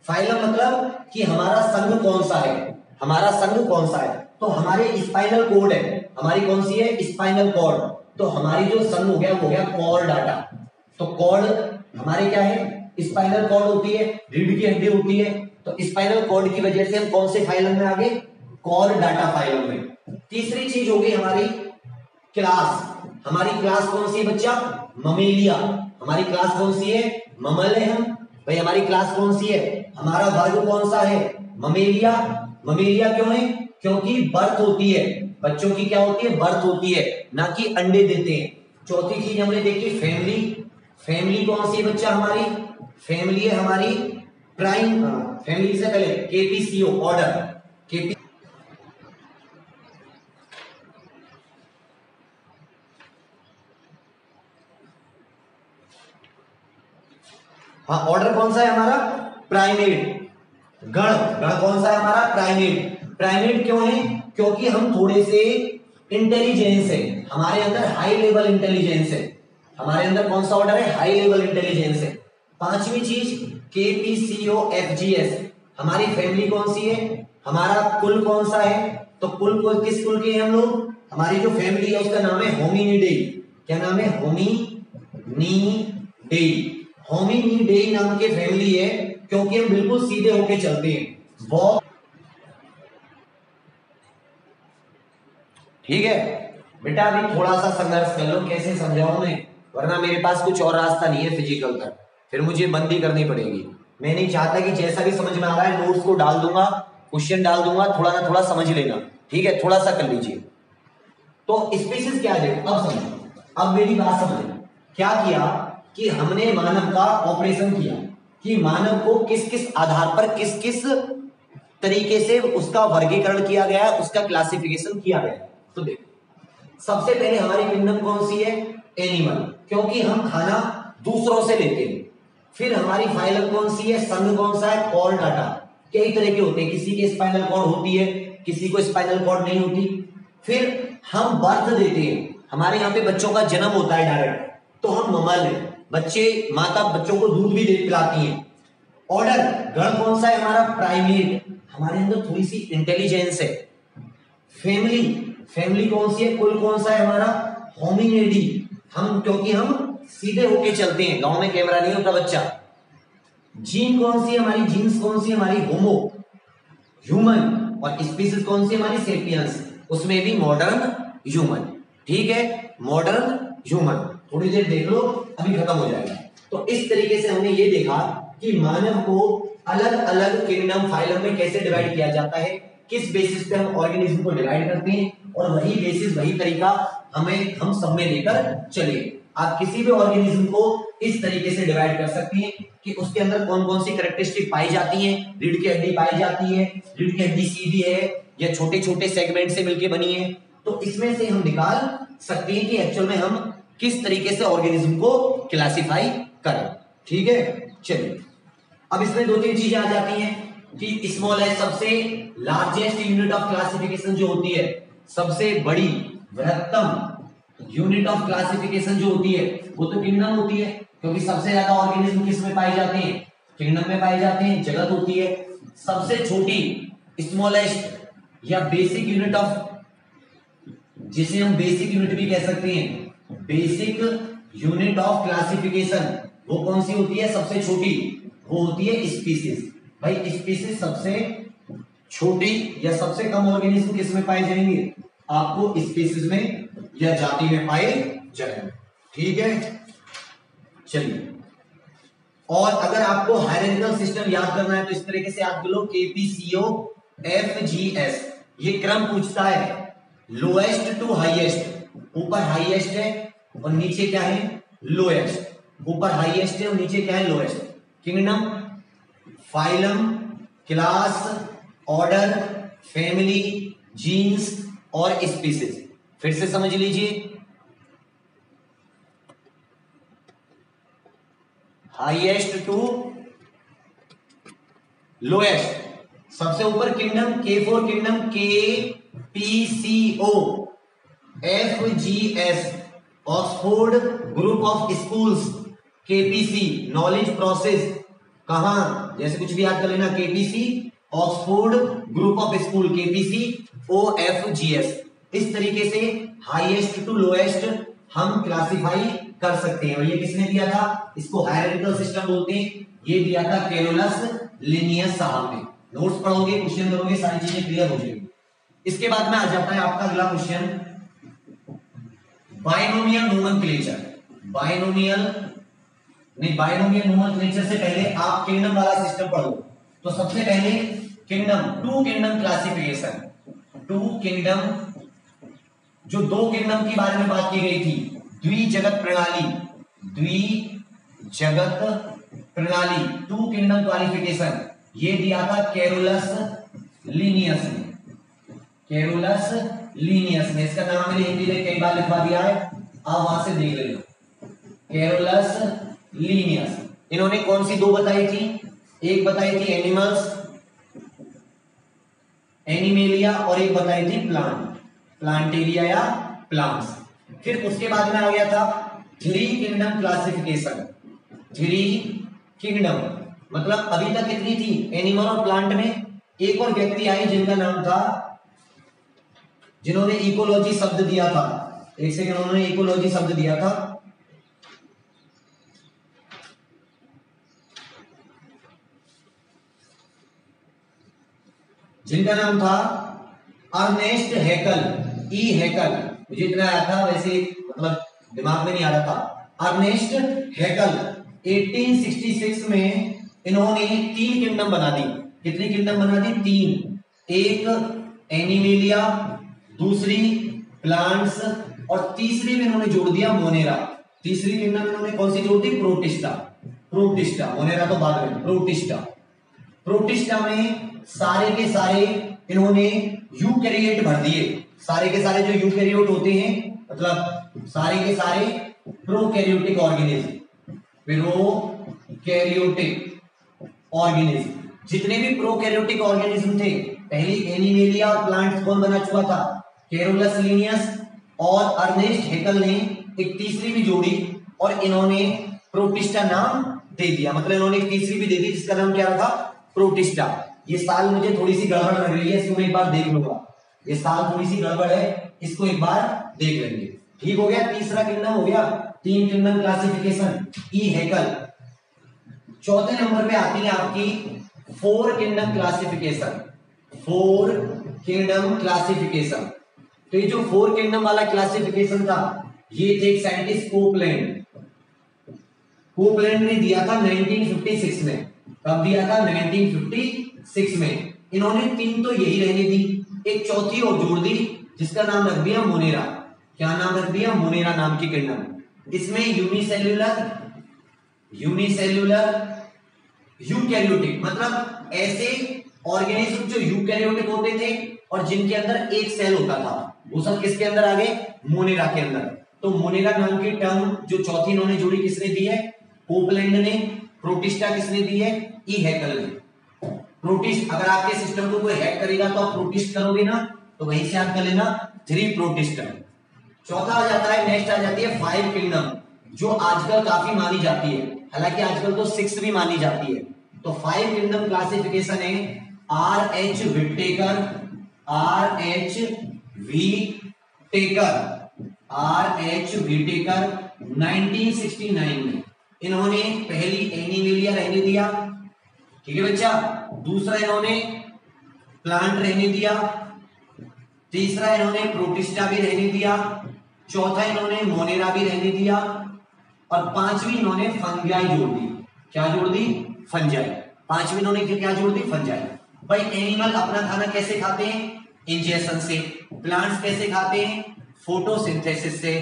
फाइलम मतलब कि हमारा संघ कौन सा है, हमारा संघ कौन सा है। तो हमारे स्पाइनल कोड है, हमारी कौन सी है, स्पाइनल कॉर्ड। तो हमारी जो संघ हो गया वो हो गया कॉर्डाटा। तो कॉर्ड हमारे क्या है, स्पाइनल कॉर्ड होती है, रीढ़ की हड्डी होती है। तो स्पाइनल कॉर्ड की वजह से हम कौन से फाइलम में आगे, कॉर्डाटा फाइलम में। तीसरी चीज होगी हमारी क्लास। हमारी क्लास कौन सी है बच्चा, ममेलिया। हमारी क्लास कौन सी है, ममल है हम भाई। हमारी क्लास कौन सी है, हमारा वर्ग कौन सा है, ममेलिया। ममेलिया क्यों है, क्योंकि बर्थ होती है, बच्चों की क्या होती है, बर्थ होती है, ना कि अंडे देते हैं। चौथी चीज हमने देखी फैमिली। फैमिली कौन सी है बच्चा, हमारी फैमिली है हमारी प्राइम, फैमिली से पहले केपीसीओ ऑर्डर, केपी। हाँ, ऑर्डर कौन सा है हमारा, प्राइमेट। गण, गण कौन सा है हमारा, प्राइमेट। प्राइमेट क्यों है, क्योंकि हम थोड़े से इंटेलिजेंस है, हमारे अंदर हाई लेवल इंटेलिजेंस है। हमारे अंदर कौन सा ऑर्डर है, हाई लेवल इंटेलिजेंस है। पांचवी चीज KPCOFGS, हमारी फैमिली कौन सी है, हमारा कुल कौन सा है। तो कुल को किस कुल के हैं हम लोग, हमारी जो फैमिली है उसका नाम है होमिनिडेई। क्या नाम है, होमिनिडेई। होमिनिडेई नाम की फैमिली है, क्योंकि हम बिल्कुल सीधे होके चलते हैं, वो। ठीक है बेटा, अभी थोड़ा सा संघर्ष कर लो, कैसे समझाऊं मैं, वरना मेरे पास कुछ और रास्ता नहीं है फिजिकल तक, फिर मुझे बंदी करनी पड़ेगी। मैं नहीं चाहता कि जैसा भी समझ में आ रहा है नोट्स को डाल दूंगा, क्वेश्चन डाल दूंगा, थोड़ा ना थोड़ा समझ लेना। ठीक है, थोड़ा सा कर लीजिए। तो स्पीशीज क्या है, अब समझो, अब मेरी बात समझो। क्या किया कि हमने मानव का ऑपरेशन किया, कि मानव को किस किस आधार पर किस किस तरीके से उसका वर्गीकरण किया गया है, उसका क्लासिफिकेशन किया गया है। तो देखो, सबसे पहले हमारी किंगडम कौन सी है, एनिमल, क्योंकि हम खाना दूसरों से लेते हैं। फिर हमारी फाइलम कौन सी है, संघ कौन सा है, कॉर्डाटा। कई तरह के होते हैं, किसी के स्पाइनल कॉर्ड होती है, किसी को स्पाइनल कॉर्ड नहीं होती। फिर हम बर्थ देते हैं, हमारे यहाँ पे बच्चों का जन्म होता है डायरेक्ट, तो हम ममल है, बच्चे, माता बच्चों को दूध भी दे पिलाती है। ऑर्डर, गण कौन सा है हमारा, प्राइमेट, हमारे अंदर थोड़ी सी इंटेलिजेंस है। फैमिली, फैमिली कौन सी है, कुल कौन सा है हमारा, होमिनिडी, हम क्योंकि हम सीधे होके चलते हैं, गांव में कैमरा नहीं होता बच्चा। जीन कौन सी है हमारी, जीन्स कौन सी है हमारी, होमो, ह्यूमन। और स्पीसीज कौन सी है हमारी, सेपियंस, उसमें भी मॉडर्न ह्यूमन। ठीक है, मॉडर्न ह्यूमन, थोड़ी देर देख लो, अभी खत्म हो जाएगा। तो इस तरीके से हमने ये देखा कि मानव को अलग अलग किंगडम फाइलम में कैसे डिवाइड किया जाता है, किस बेसिस पे हम ऑर्गेनिज्म को डिवाइड करते हैं, और वही बेसिस, वही तरीका हम सब में लेकर चले। आप किसी भी ऑर्गेनिज्म को इस तरीके से डिवाइड कर सकते हैं कि उसके अंदर कौन कौन सी कैरेक्टरिस्टिक पाई जाती हैं। रीढ़ की हड्डी पाई जाती है, रीढ़ की हड्डी सीधी है या छोटे छोटे सेगमेंट से मिलकर बनी है। तो इसमें से हम निकाल सकते हैं कि एक्चुअल में हम किस तरीके से ऑर्गेनिज्म को क्लासिफाई करें। ठीक है, चलिए अब इसमें दो तीन चीजें आ जाती हैं कि स्मॉल एच सबसे लार्जेस्ट यूनिट ऑफ क्लासिफिकेशन जो होती है, सबसे बड़ी बृहत्तम यूनिट ऑफ क्लासिफिकेशन जो होती है वो तो किंगडम होती है, क्योंकि सबसे ज्यादा ऑर्गेनिज्म किस में पाए जाते हैं, किंगडम में पाए जाते हैं, जगत होती है। सबसे छोटी स्मॉलेस्ट या बेसिक यूनिट ऑफ, जिसे हम बेसिक यूनिट भी कह सकते हैं, बेसिक यूनिट ऑफ क्लासिफिकेशन वो कौन सी होती है, सबसे छोटी, वो होती है स्पीसीज। भाई स्पीसीज सबसे छोटी या सबसे कम ऑर्गेनिज्म किस में पाए जाएंगे, आपको स्पीसीज में या जाति में पाए जाएंगे। ठीक है, चलिए। और अगर आपको हायरार्किकल सिस्टम याद करना है तो इस तरीके से याद कर लो, केपीसीओ एफजीएस, ये क्रम पूछता है लोएस्ट टू हाईएस्ट, ऊपर हाईएस्ट है और नीचे क्या है, लोएस्ट, ऊपर हाईएस्ट है और नीचे क्या है, lowest. Kingdom, phylum, class, order, family, genes और स्पीसीज। फिर से समझ लीजिए, हाईएस्ट टू लोएस्ट, सबसे ऊपर kingdom, K for kingdom, K PCO FGS Oxford group of schools, KPC knowledge process, कहां जैसे कुछ भी याद कर लेना, KPC Oxford group of school, KPC OFGS. इस तरीके से हाईएस्ट टू लोएस्ट हम क्लासिफाई कर सकते हैं। और ये किसने दिया था, इसको हायरार्किकल सिस्टम बोलते हैं, ये दिया था कैरोलस लिनियस साहब ने। नोट्स पढ़ोगे, क्वेश्चन करोगे, सारी चीजें क्लियर हो जाएगी। इसके बाद में आ जाता है आपका अगला question, binomial nomenclature. Binomial nomenclature से पहले आप किंगडम वाला सिस्टम पढ़ो। तो सबसे पहले kingdom, two kingdom classification, two kingdom, जो दो किंगडम के बारे में बात की गई थी, द्विजगत प्रणाली, द्विजगत प्रणाली, टू किंगडम क्वालिफिकेशन, ये दिया था कैरोलस लीनियस ने, कैरोलस लीनियस ने। इसका नाम मैंने हिंदी में कई बार लिखवा दिया है, आप वहां से देख लेना, कैरोलस लीनियस। इन्होंने कौन सी दो बताई थी, एक बताई थी एनिमल्स, एनिमेलिया, और एक बताई थी प्लांट, प्लांटेरिया या प्लांट्स। फिर उसके बाद में आ गया था three kingdom classification, three kingdom, मतलब अभी तक कितनी थी, एनिमल और प्लांट में। एक और व्यक्ति आए जिनका नाम था, जिन्होंने इकोलॉजी शब्द दिया था, एक सेकंड, उन्होंने इकोलॉजी शब्द दिया था, जिनका नाम था अर्नेस्ट हैकल, ई हैकल, मुझे इतना आया था, वैसे मतलब दिमाग में नहीं आ रहा था। अर्नेस्ट हैकल 1866 में इन्होंने तीन किंगडम बना दी। कितनी किंगडम बना दी, तीन, एक एनिमेलिया, दूसरी प्लांट्स, और तीसरी में इन्होंने जोड़ दिया मोनेरा। तीसरी किंगडम इन्होंने कौन सी जोड़ दी, प्रोटिस्टा, प्रोटिस्टा, मोनेरा तो बाद में, प्रोटिस्टा। प्रोटिस्टा में सारे के सारे इन्होंने यूकैरियोट भर दिए, सारे के सारे जो यूकैरियोट होते हैं, मतलब सारे के सारे प्रोकैरियोटिक ऑर्गेनिज्म, प्रोकैरियोटिक ऑर्गेनिज्म, जितने भी प्रोकैरियोटिक ऑर्गेनिज्म थे, पहली एनिमेलिया और प्लांट्स कौन बना चुका था, कैरोलस लीनियस, और अर्नेस्ट हैकल ने एक तीसरी भी जोड़ी और इन्होंने प्रोटिस्टा नाम दे दिया, मतलब इन्होंने एक तीसरी भी दे दी जिसका नाम क्या रखा, प्रोटिस्टा। ये साल मुझे थोड़ी सी गड़बड़ लग रही है, इसको मैं एक बार देख लूंगा, ये साल थोड़ी सी गड़बड़ है, इसको एक बार देख लेंगे। ठीक हो गया, तीसरा किंगडम हो गया, तीन किंगडम क्लासिफिकेशन, ई हैकल। चौथे नंबर पे आती है आपकी four kingdom classification, four kingdom classification. तो ये जो फोर किंगडम वाला क्लासिफिकेशन था, ये थे एक साइंटिस्ट कोपलैंड, कोपलैंड ने दिया था 1956 में। कब दिया था, 1956 में। इन्होंने तीन तो यही रहने दी, एक चौथी और जोड़ दी जिसका नाम रख दिया मोनेरा। क्या नाम रख दिया, मोनेरा नाम की किंगडम। इसमें यूनिसेल्युलर, यूनिसेल्युलर यूकैरियोटिक, मतलब ऐसे ऑर्गेनिज्म जो यूकैरियोटिक होते थे और जिनके अंदर एक सेल होता था, वो सब किसके अंदर आ गए, मोनेरा के अंदर। तो मोनेरा नाम की टर्म जो चौथी इन्होंने जोड़ी किसने दी है, कोपलैंड ने। प्रोटिस्टा किसने दी है? ई हैकल ने। प्रोटिस्ट, अगर आपके सिस्टम को कोई हैक करेगा तो आप प्रोटिस्ट करोगे ना, तो वहीं से याद कर लेना 3 प्रोटिस्टा। चौथा आ जाता है, नेक्स्ट आ जाती है 5 किंगडम, जो आजकल काफी मानी जाती है, हालांकि आजकल तो 6 भी मानी जाती है। तो 5 किंगडम क्लासिफिकेशन है RH Whittaker, RH Whittaker, RH Whittaker 1969 में इन्होंने पहली एनिमेलिया रहने दिया, ठीक है बच्चा। दूसरा इन्होंने प्लांट रहने दिया, तीसरा इन्होंने प्रोटिस्टा भी रहने दिया, चौथा इन्होंने मोनेरा भी रहने दिया, और पांचवी इन्होंने फंजाई जोड़ दी। क्या जोड़ दी? फंजाई। पांचवी इन्होंने क्या जोड़ दी? फंजाई। भाई एनिमल अपना खाना कैसे खाते हैं? इंजेक्शन से। प्लांट्स कैसे खाते हैं? फोटोसिंथेसिस से।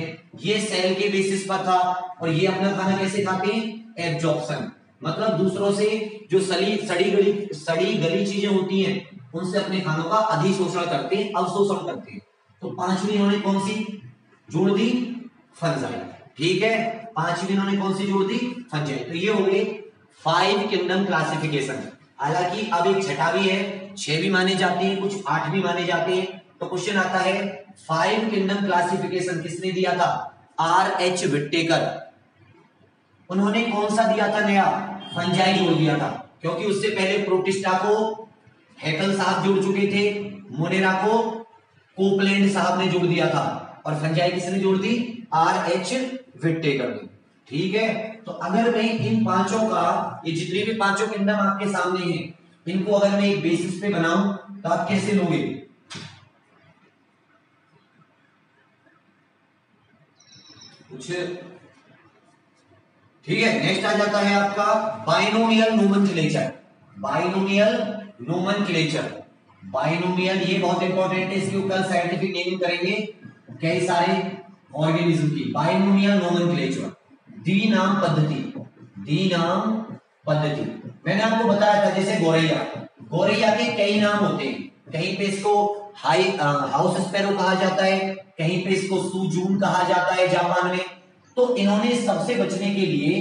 ये सेल के बेसिस पर था। और ये अपना खाना कैसे खाते हैं? एब्जॉर्प्शन, मतलब दूसरों से जो सड़ी गली चीजें होती हैं उनसे अपने खानों का अधिशोषण करते हैं, अवशोषण करते हैं। तो पांचवी इन्होंने कौन सी जोड़ दी? फंजाई। ठीक है, पांचवी इन्होंने कौन सी जोड़ दी? फंजाई। तो ये हो गए 5 किंगडम क्लासिफिकेशन। हालांकि अब एक छठा भी है, 6 भी माने जाते हैं, कुछ 8 भी माने जाते हैं। तो क्वेश्चन आता है 5 किंगडम क्लासिफिकेशन किसने दिया था? RH Whittaker. उन्होंने कौन सा दिया था नया? फंजाई जोड़ दिया था, क्योंकि उससे पहले प्रोटिस्टा को हैकल साहब जोड़ चुके थे, मोनेरा को कोपलैंड साहब ने जोड़ दिया था, और फंजाई किसने जोड़ दी? RH विटेकर ने। ठीक है, तो अगर मैं इन पांचों का, ये जितने भी पांचों किंगडम आपके सामने हैं, इनको अगर मैं एक बेसिस पे बनाऊं तो आप कैसे लोगे? कुछ ठीक है। नेक्स्ट आ जाता है आपका binomial nomenclature. Binomial nomenclature, binomial ये बहुत इंपॉर्टेंट है, इसके ऊपर साइंटिफिक नेमिंग करेंगे कई सारे ऑर्गेनिज्म की। बाइनोमियल नोमेनक्लेचर, द्विनाम पद्धति। द्विनाम पद्धति मैंने आपको बताया था, जैसे गोरैया, गोरैया के कई नाम होते हैं। कहीं पे इसको हाउस स्पैरो कहा जाता है, कहीं पे इसको सूजून कहा जाता है जापान में। तो इन्होंने सबसे बचने के लिए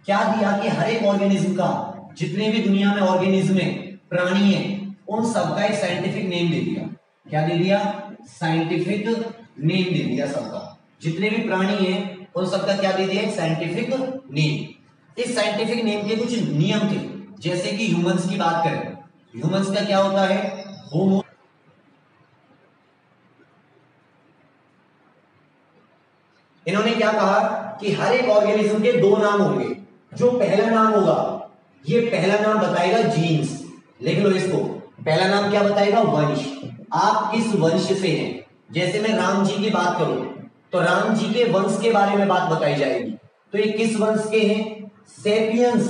क्या दिया कि हर एक ऑर्गेनिज्म का, जितने भी दुनिया में ऑर्गेनिज्म है, प्राणी है, उन सबका एक साइंटिफिक नेम दे दिया। क्या दे दिया? साइंटिफिक नेम दे दिया सबका। जितने भी प्राणी हैं उन सबका क्या दे दिया? Scientific name. इस साइंटिफिक नेम के कुछ नियम थे, जैसे कि ह्यूमंस की बात करें, ह्यूमंस का क्या होता है? होमो। इन्होंने क्या कहा कि हर एक ऑर्गेनिज्म के 2 नाम होंगे। जो पहला नाम होगा, ये पहला नाम बताएगा जीन्स, लिख लो इसको। पहला नाम क्या बताएगा? वंश। आप किस वंश से हैं? जैसे मैं राम जी की बात करूं तो राम जी के वंश के बारे में बात बताई जाएगी। तो ये किस वंश के हैं? सेपियंस।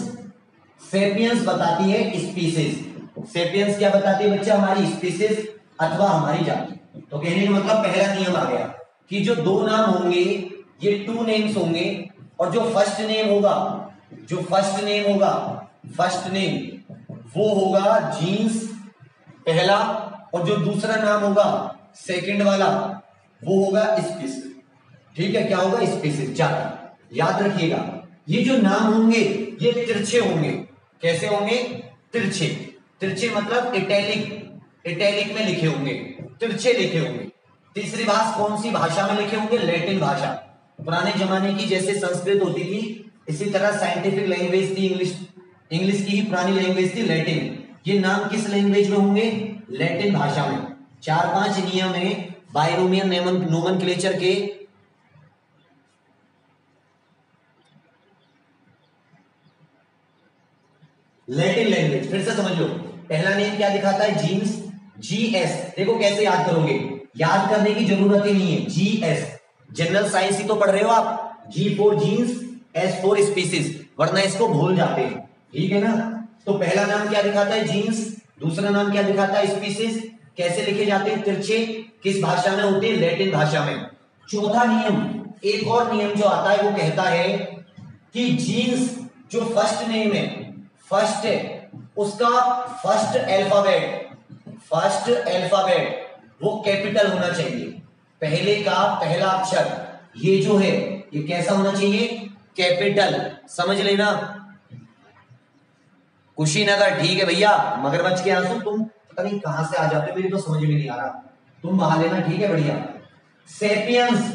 सेपियंस बताती है स्पीसीज। सेपियंस क्या बताती है बच्चा? हमारी स्पीसीज अथवा हमारी जाति। तो कहने का मतलब पहला नियम आ गया कि जो 2 नाम होंगे ये 2 नेम्स होंगे, और जो फर्स्ट नेम होगा, जो फर्स्ट नेम होगा, फर्स्ट नेम वो होगा जीन्स पहला, और जो दूसरा नाम होगा सेकंड वाला वो होगा स्पीसीज। ठीक है, क्या होगा? स्पीसीज, जाति। याद रखिएगा, ये जो नाम होंगे ये तिरछे होंगे। कैसे होंगे? तिरछे। तिरछे मतलब इटैलिक में लिखे होंगे, तिरछे लिखे होंगे। तीसरी बात, कौन सी भाषा में लिखे होंगे? लैटिन भाषा। पुराने जमाने की जैसे संस्कृत होती थी, इसी तरह साइंटिफिक लैंग्वेज थी इंग्लिश। इंग्लिश की ही पुरानी लैंग्वेज थी लैटिन। ये नाम किस लैंग्वेज में होंगे? लैटिन भाषा में। 4-5 नियम है बाइनोमियल नोमेनक्लेचर के। लैटिन लैंग्वेज फिर से समझ लो। पहला नेम क्या दिखाता है? Genes, GS। देखो कैसे याद करोगे, याद करने की जरूरत ही नहीं है। GS जनरल साइंस ही तो पढ़ रहे हो आप। G for genes, S for species, वरना इसको भूल जाते हैं। ठीक है ना? तो पहला नाम क्या दिखाता है? जीन्स। दूसरा नाम क्या दिखाता है? स्पीसीज। कैसे लिखे जाते हैं? तिरछे। किस भाषा में होते हैं? लैटिन भाषा में। चौथा नियम, एक और नियम जो आता है वो कहता है कि जीन्स जो फर्स्ट नेम है, फर्स्ट है, उसका फर्स्ट अल्फाबेट वो कैपिटल होना चाहिए। पहले का पहला अक्षर ये जो है ये कैसा होना चाहिए? कैपिटल। समझ लेना, कुशीनगर, ठीक है भैया। मगरमच्छ के आंसू, तुम पता नहीं कहां से आ जाते हो, मेरी तो समझ में नहीं आ रहा, तुम बहा लेना, ठीक है बढ़िया। सेपियंस,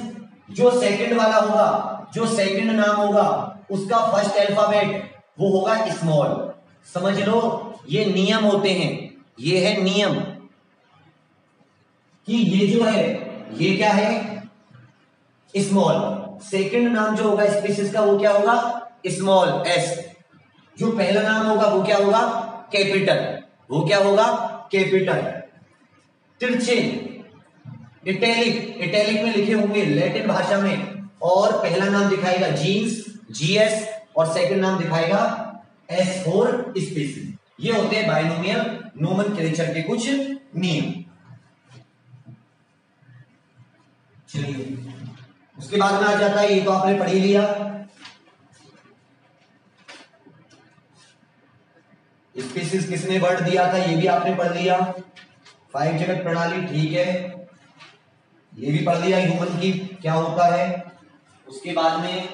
जो सेकंड वाला होगा, जो सेकंड नाम होगा उसका फर्स्ट अल्फाबेट वो होगा स्मॉल। समझ लो, ये नियम होते हैं, ये है नियम कि ये जो है ये क्या है, स्मॉल। सेकंड नाम जो होगा स्पीशीज का वो क्या होगा, स्मॉल एस। जो पहला नाम होगा वो क्या होगा, कैपिटल, वो क्या होगा, कैपिटल। तिरछे, इटैलिक, इटैलिक में लिखे होंगे लैटिन भाषा में, और पहला नाम दिखाएगा जीन्स जीएस, और सेकंड नाम दिखाएगा एस फॉर स्पीशीज। ये होते हैं बाइनोमियल नोमेनक्लेचर के कुछ नियम। चलिए उसके बाद में आ जाता है, ये तो आपने पढ़ ही लिया, स्पीशीज किसने वर्ड दिया था ये भी आपने पढ़ लिया। 5 जगत प्रणाली, ठीक है, ये भी पढ़ लिया, ह्यूमन की क्या होता है। उसके बाद में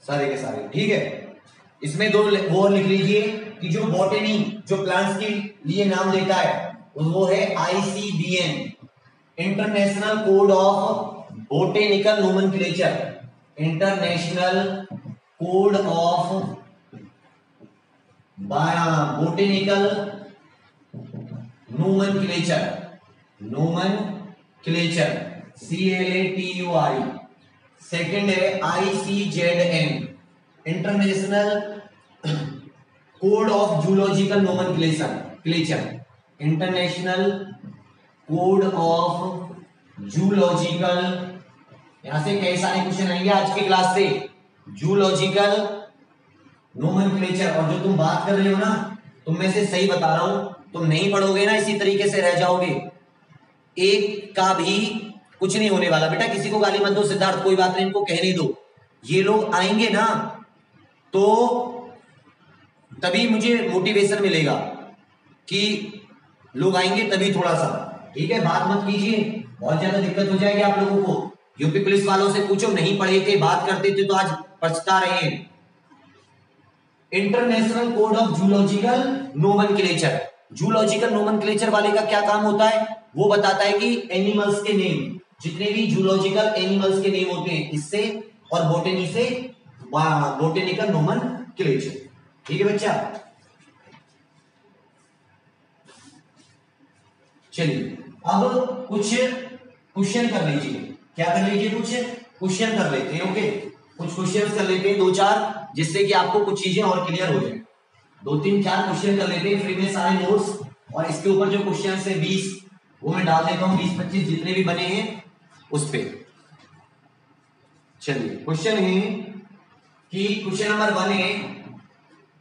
सारे के सारे, ठीक है। इसमें दो वो लिख लीजिए कि जो बॉटनी, जो प्लांट्स के लिए नाम देता है वो है ICBN, international code of botanical nomenclature, international code of botanical nomenclature, nomenclature CLATURE। Second है ICZN, international code of zoological nomenclature, international code of zoological. यहां से कई सारे क्वेश्चन आएंगे आज की क्लास से, जूलॉजिकल नोमेनक्लेचर। और जो तुम बात कर रहे हो ना, तुम में से सही बता रहा हूं, तुम नहीं पढ़ोगे ना इसी तरीके से रह जाओगे, एक का भी कुछ नहीं होने वाला। बेटा किसी को गाली मत दो सिद्धार्थ, कोई बात नहीं, इनको कहने दो। ये लोग आएंगे ना तो तभी मुझे मोटिवेशन मिलेगा कि लोग आएंगे तभी थोड़ा सा, ठीक है। बात मत कीजिए, बहुत ज्यादा दिक्कत हो जाएगी आप लोगों को। यूपी पुलिस वालों से पूछो, नहीं पढ़े थे, बात करते थे तो आज पछता रहे हैं। International code of zoological nomenclature, zoological nomenclature वाले का क्या काम होता है, वो बताता है कि एनिमल्स के नेम, जितने भी जूलॉजिकल एनिमल्स के नेम होते हैं इससे, और बोटेनी से बोटेनिकल नोमेनक्लेचर, ठीक है बच्चा। चलिए अब कुछ क्वेश्चन कर लीजिए, क्या कर लीजिए, कुछ क्वेश्चन कर लेते हैं, ओके। कुछ क्वेश्चन कर लेते हैं 2-4, जिससे कि आपको कुछ चीजें और क्लियर हो जाए। 2-3-4 क्वेश्चन कर लेते हैं फ्री में, सारे नोट्स, और इसके ऊपर जो क्वेश्चन है 20 वो मैं डाल देता हूं, 20-25 जितने भी बने हैं उस पे। चलिए क्वेश्चन है कि क्वेश्चन नंबर 1 है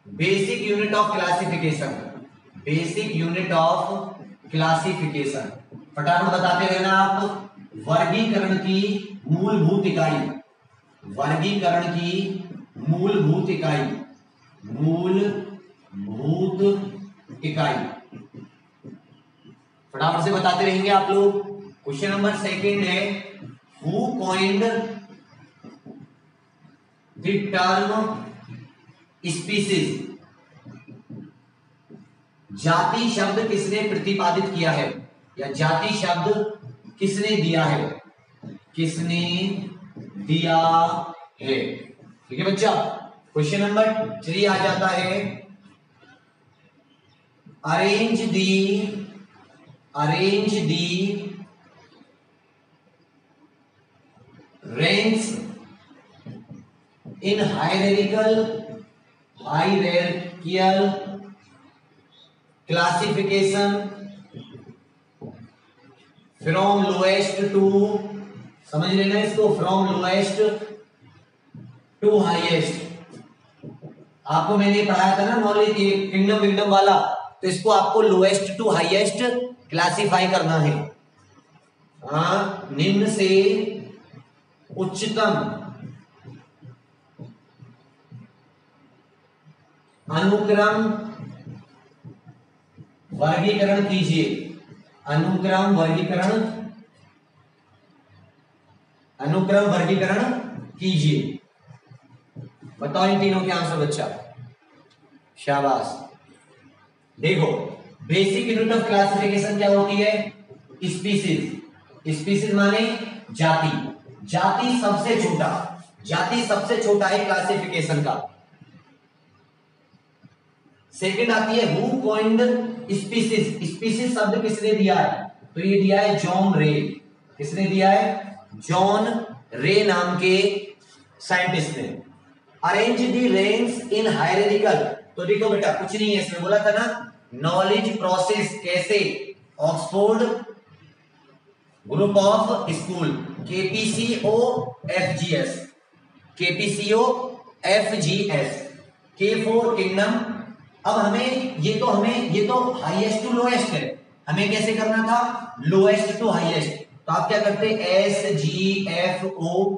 basic unit of classification, basic unit of classification. फटाफट बताते रहना आप। वर्गीकरण की मूलभूत इकाई, वर्गीकरण की मूलभूत इकाई, मूलभूत इकाई, फटाफट से बताते रहेंगे आप लोग। क्वेश्चन नंबर 2 है who coined the term species, जाति शब्द किसने प्रतिपादित किया है, या जाति शब्द किसने दिया है, किसने दिया है, ठीक है बच्चा। क्वेश्चन नंबर 3 आ जाता है arrange the ranks in hierarchical classification from lowest to, समझ लेना इसको, from lowest to highest। आपको मैंने पढ़ाया था ना नॉलेज ये किंगडम विंगडम वाला, तो इसको आपको लोएस्ट टू हाईएस्ट क्लासिफाई करना है। निम्न से उच्चतम अनुक्रम वर्गीकरण कीजिए, अनुक्रम वर्गीकरण कीजिए। बताओ इन तीनों के आंसर बच्चा। शाबाश। देखो बेसिक यूनिट ऑफ क्लासिफिकेशन क्या होती है? स्पीसीज। स्पीसीज माने जाति। जाति सबसे छोटा, जाति सबसे छोटा है क्लासिफिकेशन का। सेकंड आती है हु कॉइन्ड स्पीसीज। स्पीसीज शब्द किसने दिया है? तो ये दिया है जॉन रे। किसने दिया है? जॉन रे नाम के साइंटिस्ट ने। Arrange the range in hierarchical. तो देखो बेटा कुछ नहीं है इसमें, बोला था ना नॉलेज प्रोसेस कैसे। Oxford group of school KPCO FGS. KPCO FGS. K for kingdom. अब हमें ये तो हाईएस्ट टू लोएस्ट है, हमें कैसे करना था? Lowest to highest. तो आप क्या करते? S G F O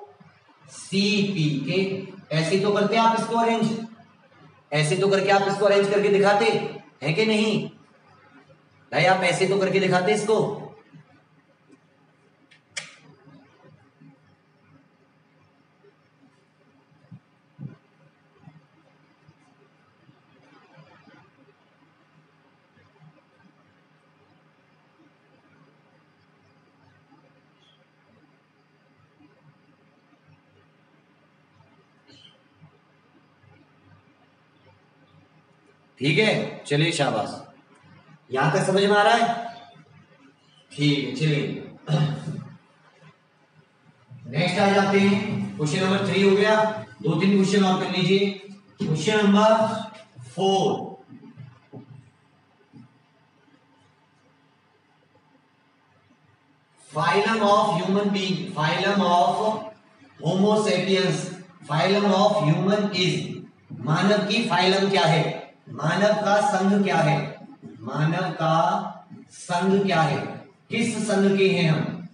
C P K, ऐसे तो करते आप इसको अरेंज, ऐसे तो करके आप इसको अरेंज करके दिखाते हैं कि नहीं भाई? आप ऐसे तो करके दिखाते इसको। ठीक है चलिए शाबाश। यहां तक समझ में आ रहा है? ठीक है चलिए नेक्स्ट आ जाते हैं। क्वेश्चन नंबर 3 हो गया, 2-3 क्वेश्चन और कर लीजिए। Question number 4। Phylum of human being, phylum of Homo sapiens, phylum of human is. मानव की फाइलम क्या है? मानव का संघ क्या है? मानव का संघ क्या है? किस संघ के हैं हम?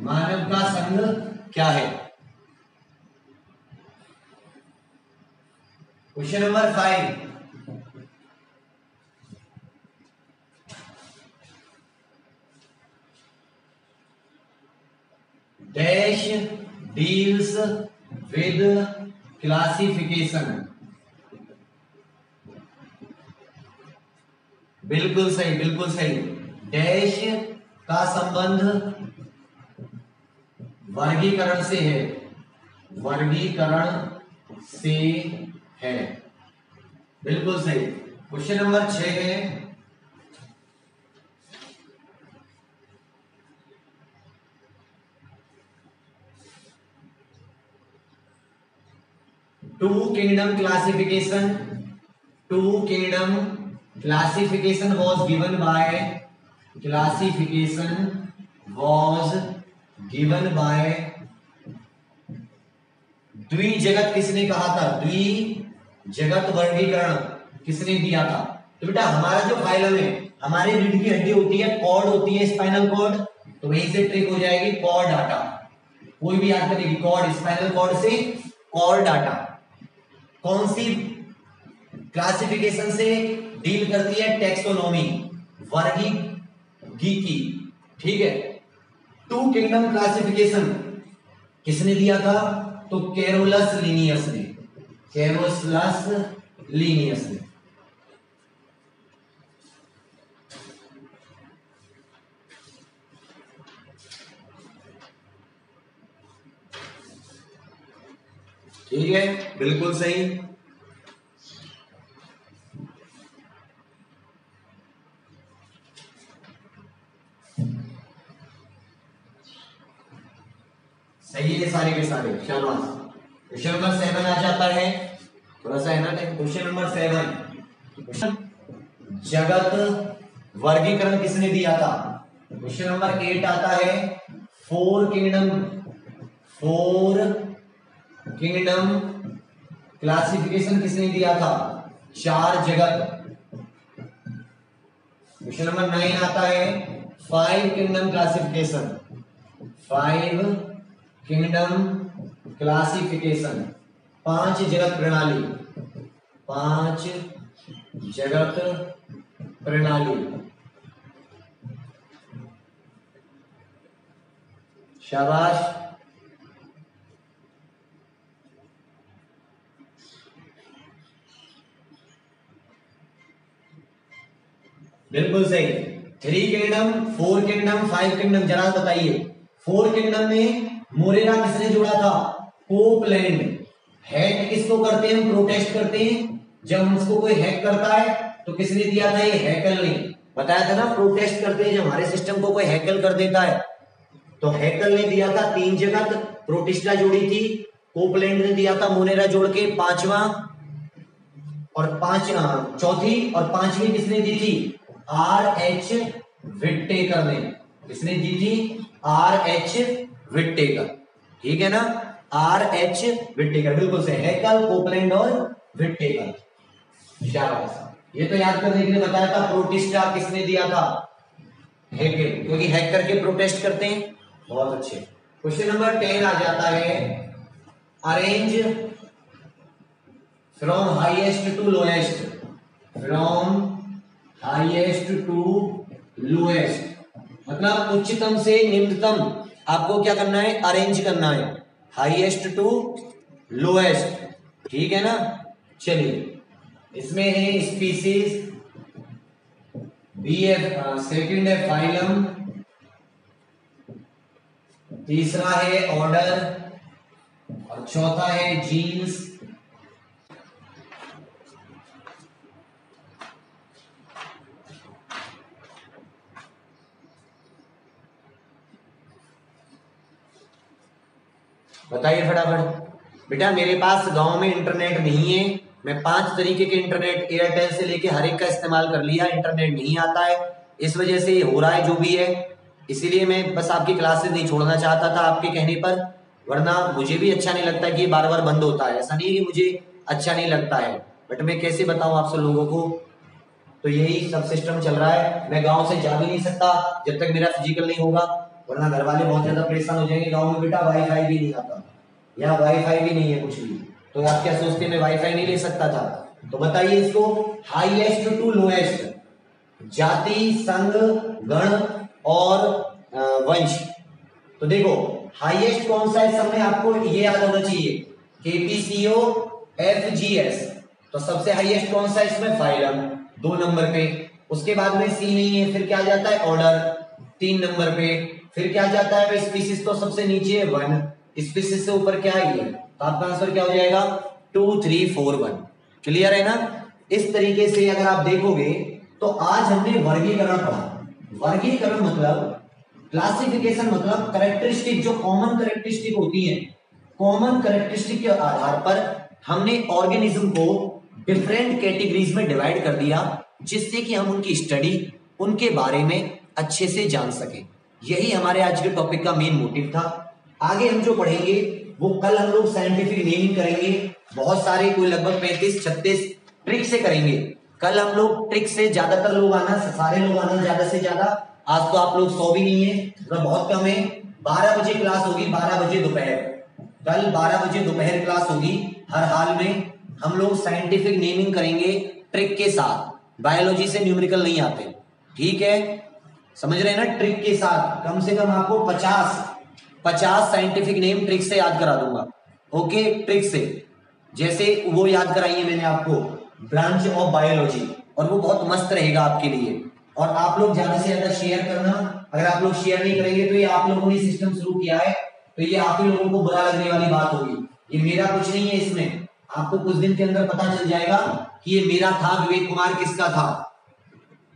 मानव का संघ क्या है? Question number 5। Dash deals with classification. बिल्कुल सही, बिल्कुल सही। डैश का संबंध वर्गीकरण से है, वर्गीकरण से है। बिल्कुल सही। क्वेश्चन नंबर 6 है two kingdom classification. Two kingdom classification was given by, classification was given by द्विजगत। किसने कहा था? द्विजगत वर्गीकरण किसने दिया था? तो बेटा हमारा जो फाइलम है, हमारी रीढ़ की हड्डी होती है, कॉर्ड होती है, स्पाइनल कॉर्ड। तो वहीं से ट्रिक हो जाएगी कॉर्ड डाटा। कोई भी याद करेगी कॉर्ड, स्पाइनल कॉर्ड से कॉर्ड डाटा। कौन सी क्लासिफिकेशन से डील करती है? टेक्सोनोमी, वर्गीकी। ठीक है। टू किंगडम क्लासिफिकेशन किसने दिया था? तो कैरोलस लीनियस ने, कैरोलस लीनियस ने। ठीक है बिल्कुल सही। सही है सारे के सारे, शाबाश। क्वेश्चन नंबर 7 आ जाता है, थोड़ा सा है ना। क्वेश्चन नंबर 7, जगत वर्गीकरण किसने दिया था? क्वेश्चन नंबर 8 आता है four kingdom, four kingdom classification किसने दिया था? चार जगत। क्वेश्चन नंबर 9 आता है 5 किंगडम क्लासिफिकेशन, 5 किंगडम क्लासिफिकेशन, 5 जगत प्रणाली, 5 जगत प्रणाली। शाबाश। बिल्कुल सही। 3 किंगडम, 4 किंगडम, 5 किंगडम, जरा बताइए। 4 किंगडम में मोरेरा किसने जोड़ा था? कोपलैंड। हैक किसको करते हैं? हम प्रोटेस्ट करते हैं जब हमको कोई हैक करता है, तो किसने दिया था? ये हैकल ने। बताया था ना, प्रोटेस्ट करते हैं जब हमारे सिस्टम को कोई हैकल कर देता है, तो हैकल ने दिया था 3 जगह, प्रोटिस्टा जोड़ी थी, कोपलैंड ने दिया था मोरेरा जोड़ के 5वां, और चौथी और 5वीं किसने दी थी? R.H. विट्टेकर ने। किसने दी थी? R.H. विट्टेकर। ठीक है ना, R.H. विट्टेकर, बिल्कुल सही। हैकल, कोपलैंड और विट्टेकर। ये तो याद करने के लिए बताया था। प्रोटिस्टा किसने दिया था? हैकल, क्योंकि हैक करके प्रोटेस्ट करते हैं। बहुत अच्छे। क्वेश्चन नंबर 10 आ जाता है, arrange from highest to lowest. From highest to lowest मतलब उच्चतम से निम्नतम आपको क्या करना है? अरेंज करना है, हाईएस्ट टू लोएस्ट। ठीक है ना। चलिए, इसमें है स्पीसीज, सेकंड है फाइलम, तीसरा है ऑर्डर, और चौथा है जीन्स। बताइए फटाफट। बेटा मेरे पास गांव में इंटरनेट नहीं है, मैं 5 तरीके के इंटरनेट एयरटेल से लेके हर एक का इस्तेमाल कर लिया, इंटरनेट नहीं आता है, इस वजह से ये हो रहा है जो भी है। इसीलिए मैं बस आपकी क्लासेस नहीं छोड़ना चाहता था आपके कहने पर, वरना मुझे भी अच्छा नहीं लगता कि ये बार बार बंद होता है। ऐसा नहीं है कि मुझे अच्छा नहीं लगता है, बट मैं कैसे बताऊं आप सब लोगों को। तो यही सब सिस्टम चल रहा है। मैं गाँव से जा भी नहीं सकता जब तक मेरा फिजिकल नहीं होगा, वरना घर वाले बहुत ज्यादा परेशान हो जाएंगे। गाँव में बेटा वाईफाई भी नहीं आता, यहाँ वाईफाई भी नहीं है कुछ भी, तो आप क्या सोचते हैं मैं वाईफाई नहीं ले सकता था? तो बताइए इसको, हाईएस्ट टू लोएस्ट, जाति, संघ, गण और वंश। तो देखो हाईएस्ट कौन सा है, सब में आपको ये याद होना चाहिए, केपीसीओ, एफजीएस। तो सबसे हाईएस्ट कौन सा है इसमें? फाइलम, 2 नंबर पे। उसके बाद में सी नहीं है, फिर क्या जाता है? ऑर्डर, 3 नंबर पे। फिर क्या जाता है? स्पीसीज तो सबसे नीचे है 1, स्पीसीज से ऊपर क्या है ये? तो आपका आंसर क्या हो जाएगा? 2 3 4 1। क्लियर है ना। इस तरीके से अगर आप देखोगे तो आज हमने वर्गीकरण पढ़ा। वर्गीकरण मतलब क्लासिफिकेशन, मतलब करेक्टरिस्टिक, जो कॉमन करेक्टरिस्टिक होती है, कॉमन करेक्टरिस्टिक के आधार पर हमने ऑर्गेनिज्म को डिफरेंट कैटेगरीज में डिवाइड कर दिया, जिससे कि हम उनकी स्टडी, उनके बारे में अच्छे से जान सकें। यही हमारे आज के टॉपिक का मेन मोटिव था। आगे हम जो पढ़ेंगे वो कल हम लोग साइंटिफिक नेमिंग करेंगे, बहुत सारे, कोई लगभग 35-36 ट्रिक से करेंगे। कल हम लोग ट्रिक से, ज्यादातर लोग आना, सारे लोग आना ज्यादा से ज्यादा। आज तो आप लोग 100 भी नहीं है, मतलब बहुत कम है। 12 बजे क्लास होगी, 12 बजे दोपहर, कल 12 बजे दोपहर क्लास होगी। हर हाल में हम लोग साइंटिफिक नेमिंग करेंगे ट्रिक के साथ, बायोलॉजी से न्यूमेरिकल नहीं आते। ठीक है, समझ रहे हैं ना। ट्रिक के साथ कम से कम आपको 50 साइंटिफिक नेम ट्रिक से याद करा दूंगा। ओके, ट्रिक से, जैसे वो याद कराई है मैंने आपको, ब्रांच ऑफ बायोलॉजी, और वो बहुत मस्त रहेगा आपके लिए। और आप लोग ज्यादा से ज्यादा शेयर करना। अगर आप लोग शेयर नहीं करेंगे तो ये आप लोगों ने सिस्टम शुरू किया है, तो ये आप ही लोगों को बुरा लगने वाली बात होगी। ये मेरा कुछ नहीं है, इसमें आपको कुछ दिन के अंदर पता चल जाएगा कि ये मेरा था, विवेक कुमार किसका था,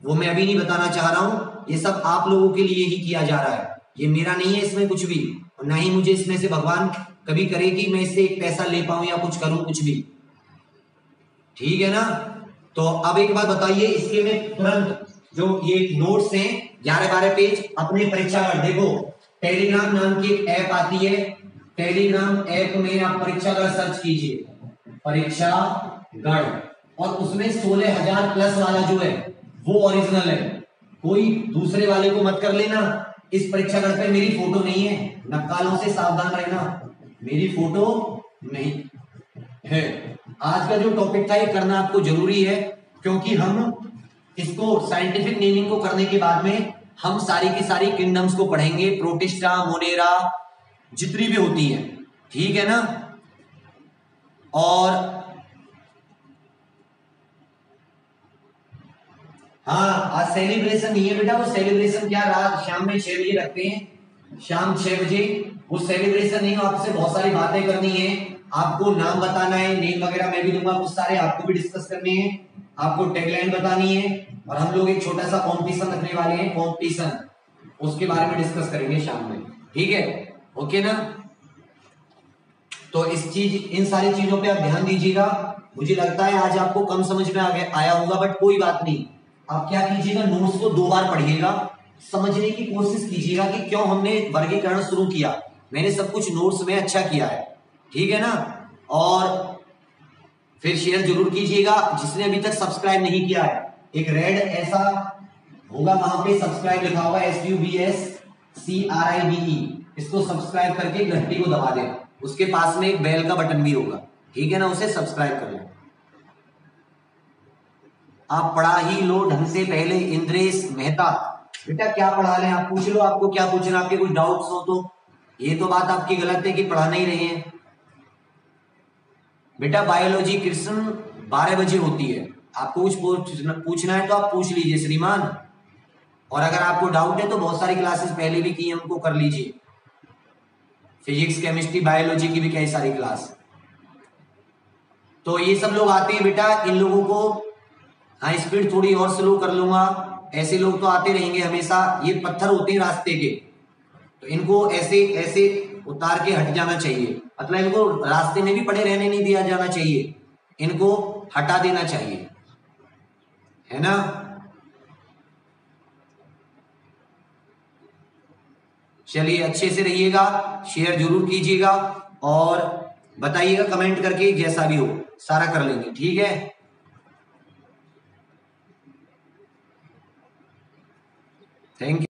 वो मैं अभी नहीं बताना चाह रहा हूं। ये सब आप लोगों के लिए ही किया जा रहा है, ये मेरा नहीं है इसमें कुछ भी, और ना ही मुझे इसमें से भगवान कभी करे कि मैं इससे एक पैसा ले पाऊं या कुछ करूं, कुछ भी। ठीक है ना। तो अब एक बात बताइए, इसके में तुरंत जो ये नोट्स हैं 11-12 पेज अपने परीक्षागढ़, देखो टेलीग्राम नाम की एक ऐप आती है, टेलीग्राम ऐप में आप परीक्षागढ़ सर्च कीजिए, परीक्षागढ़, और उसमें 16,000 प्लस वाला जो है वो ओरिजिनल है, कोई दूसरे वाले को मत कर लेना। इस परीक्षागढ़ पे मेरी फोटो नहीं है, नक्कालों से सावधान रहना, मेरी फोटो नहीं है। आज का जो टॉपिक था ये करना आपको जरूरी है, क्योंकि हम इसको साइंटिफिक नेमिंग को करने के बाद में हम सारी की सारी किंगडम्स को पढ़ेंगे, प्रोटिस्टा, मोनेरा, जितनी भी होती हैं। ठीक है ना। और हाँ, आज सेलिब्रेशन नहीं है बेटा। वो सेलिब्रेशन क्या रात शाम में 6 बजे रखते हैं, शाम 6 बजे। वो सेलिब्रेशन नहीं, आपसे बहुत सारी बातें करनी है, आपको नाम बताना है, नेम वगैरह मैं भी दूंगा कुछ सारे, आपको भी डिस्कस करने हैं, आपको टैगलाइन बतानी है, और हम लोग एक छोटा सा कॉम्पिटिशन रखने वाले हैं, कॉम्पिटिशन, उसके बारे में डिस्कस करेंगे शाम में, ठीक है? ओके ना? तो इन सारी चीजों पे आप ध्यान दीजिएगा। मुझे लगता है आज आपको कम समझ में आया होगा, बट कोई बात नहीं। आप क्या कीजिएगा, नोट्स को 2 बार पढ़िएगा, समझने की कोशिश कीजिएगा कि क्यों हमने वर्गीकरण शुरू किया। मैंने सब कुछ नोट्स में अच्छा किया है, ठीक है ना? और फिर शेयर जरूर कीजिएगा। जिसने अभी तक सब्सक्राइब नहीं किया है, एक रेड ऐसा होगा, वहां पे सब्सक्राइब लिखा होगा, SUBSCRIBE, इसको सब्सक्राइब करके घंटी को दबा दें। उसके पास में एक बेल का बटन भी होगा, ठीक है ना? उसे सब्सक्राइब कर लें। आप पढ़ा ही लो ढंग से। पहले इंद्रेश मेहता, बेटा क्या पढ़ा लें? आप पूछ लो, आपको क्या पूछना, आपके कुछ डाउट्स हो तो। ये तो बात आपकी गलत है कि पढ़ा नहीं रहे हैं। बेटा बायोलॉजी कृष्ण 12 बजे होती है, आपको कुछ पूछना है तो आप पूछ लीजिए श्रीमान। और अगर आपको डाउट है तो बहुत सारी क्लासेस पहले भी की है, उनको कर लीजिए। फिजिक्स, केमिस्ट्री, बायोलॉजी की भी कई सारी क्लास। तो ये सब लोग आते हैं बेटा, इन लोगों को हाँ स्पीड थोड़ी और स्लो कर लूंगा। ऐसे लोग तो आते रहेंगे हमेशा। ये पत्थर होते हैं रास्ते के, तो इनको ऐसे ऐसे उतार के हट जाना चाहिए, मतलब इनको रास्ते में भी पड़े रहने नहीं दिया जाना चाहिए, इनको हटा देना चाहिए, है ना? चलिए, अच्छे से रहिएगा, शेयर जरूर कीजिएगा और बताइएगा कमेंट करके, जैसा भी हो सारा कर लेंगे, ठीक है? Thank you.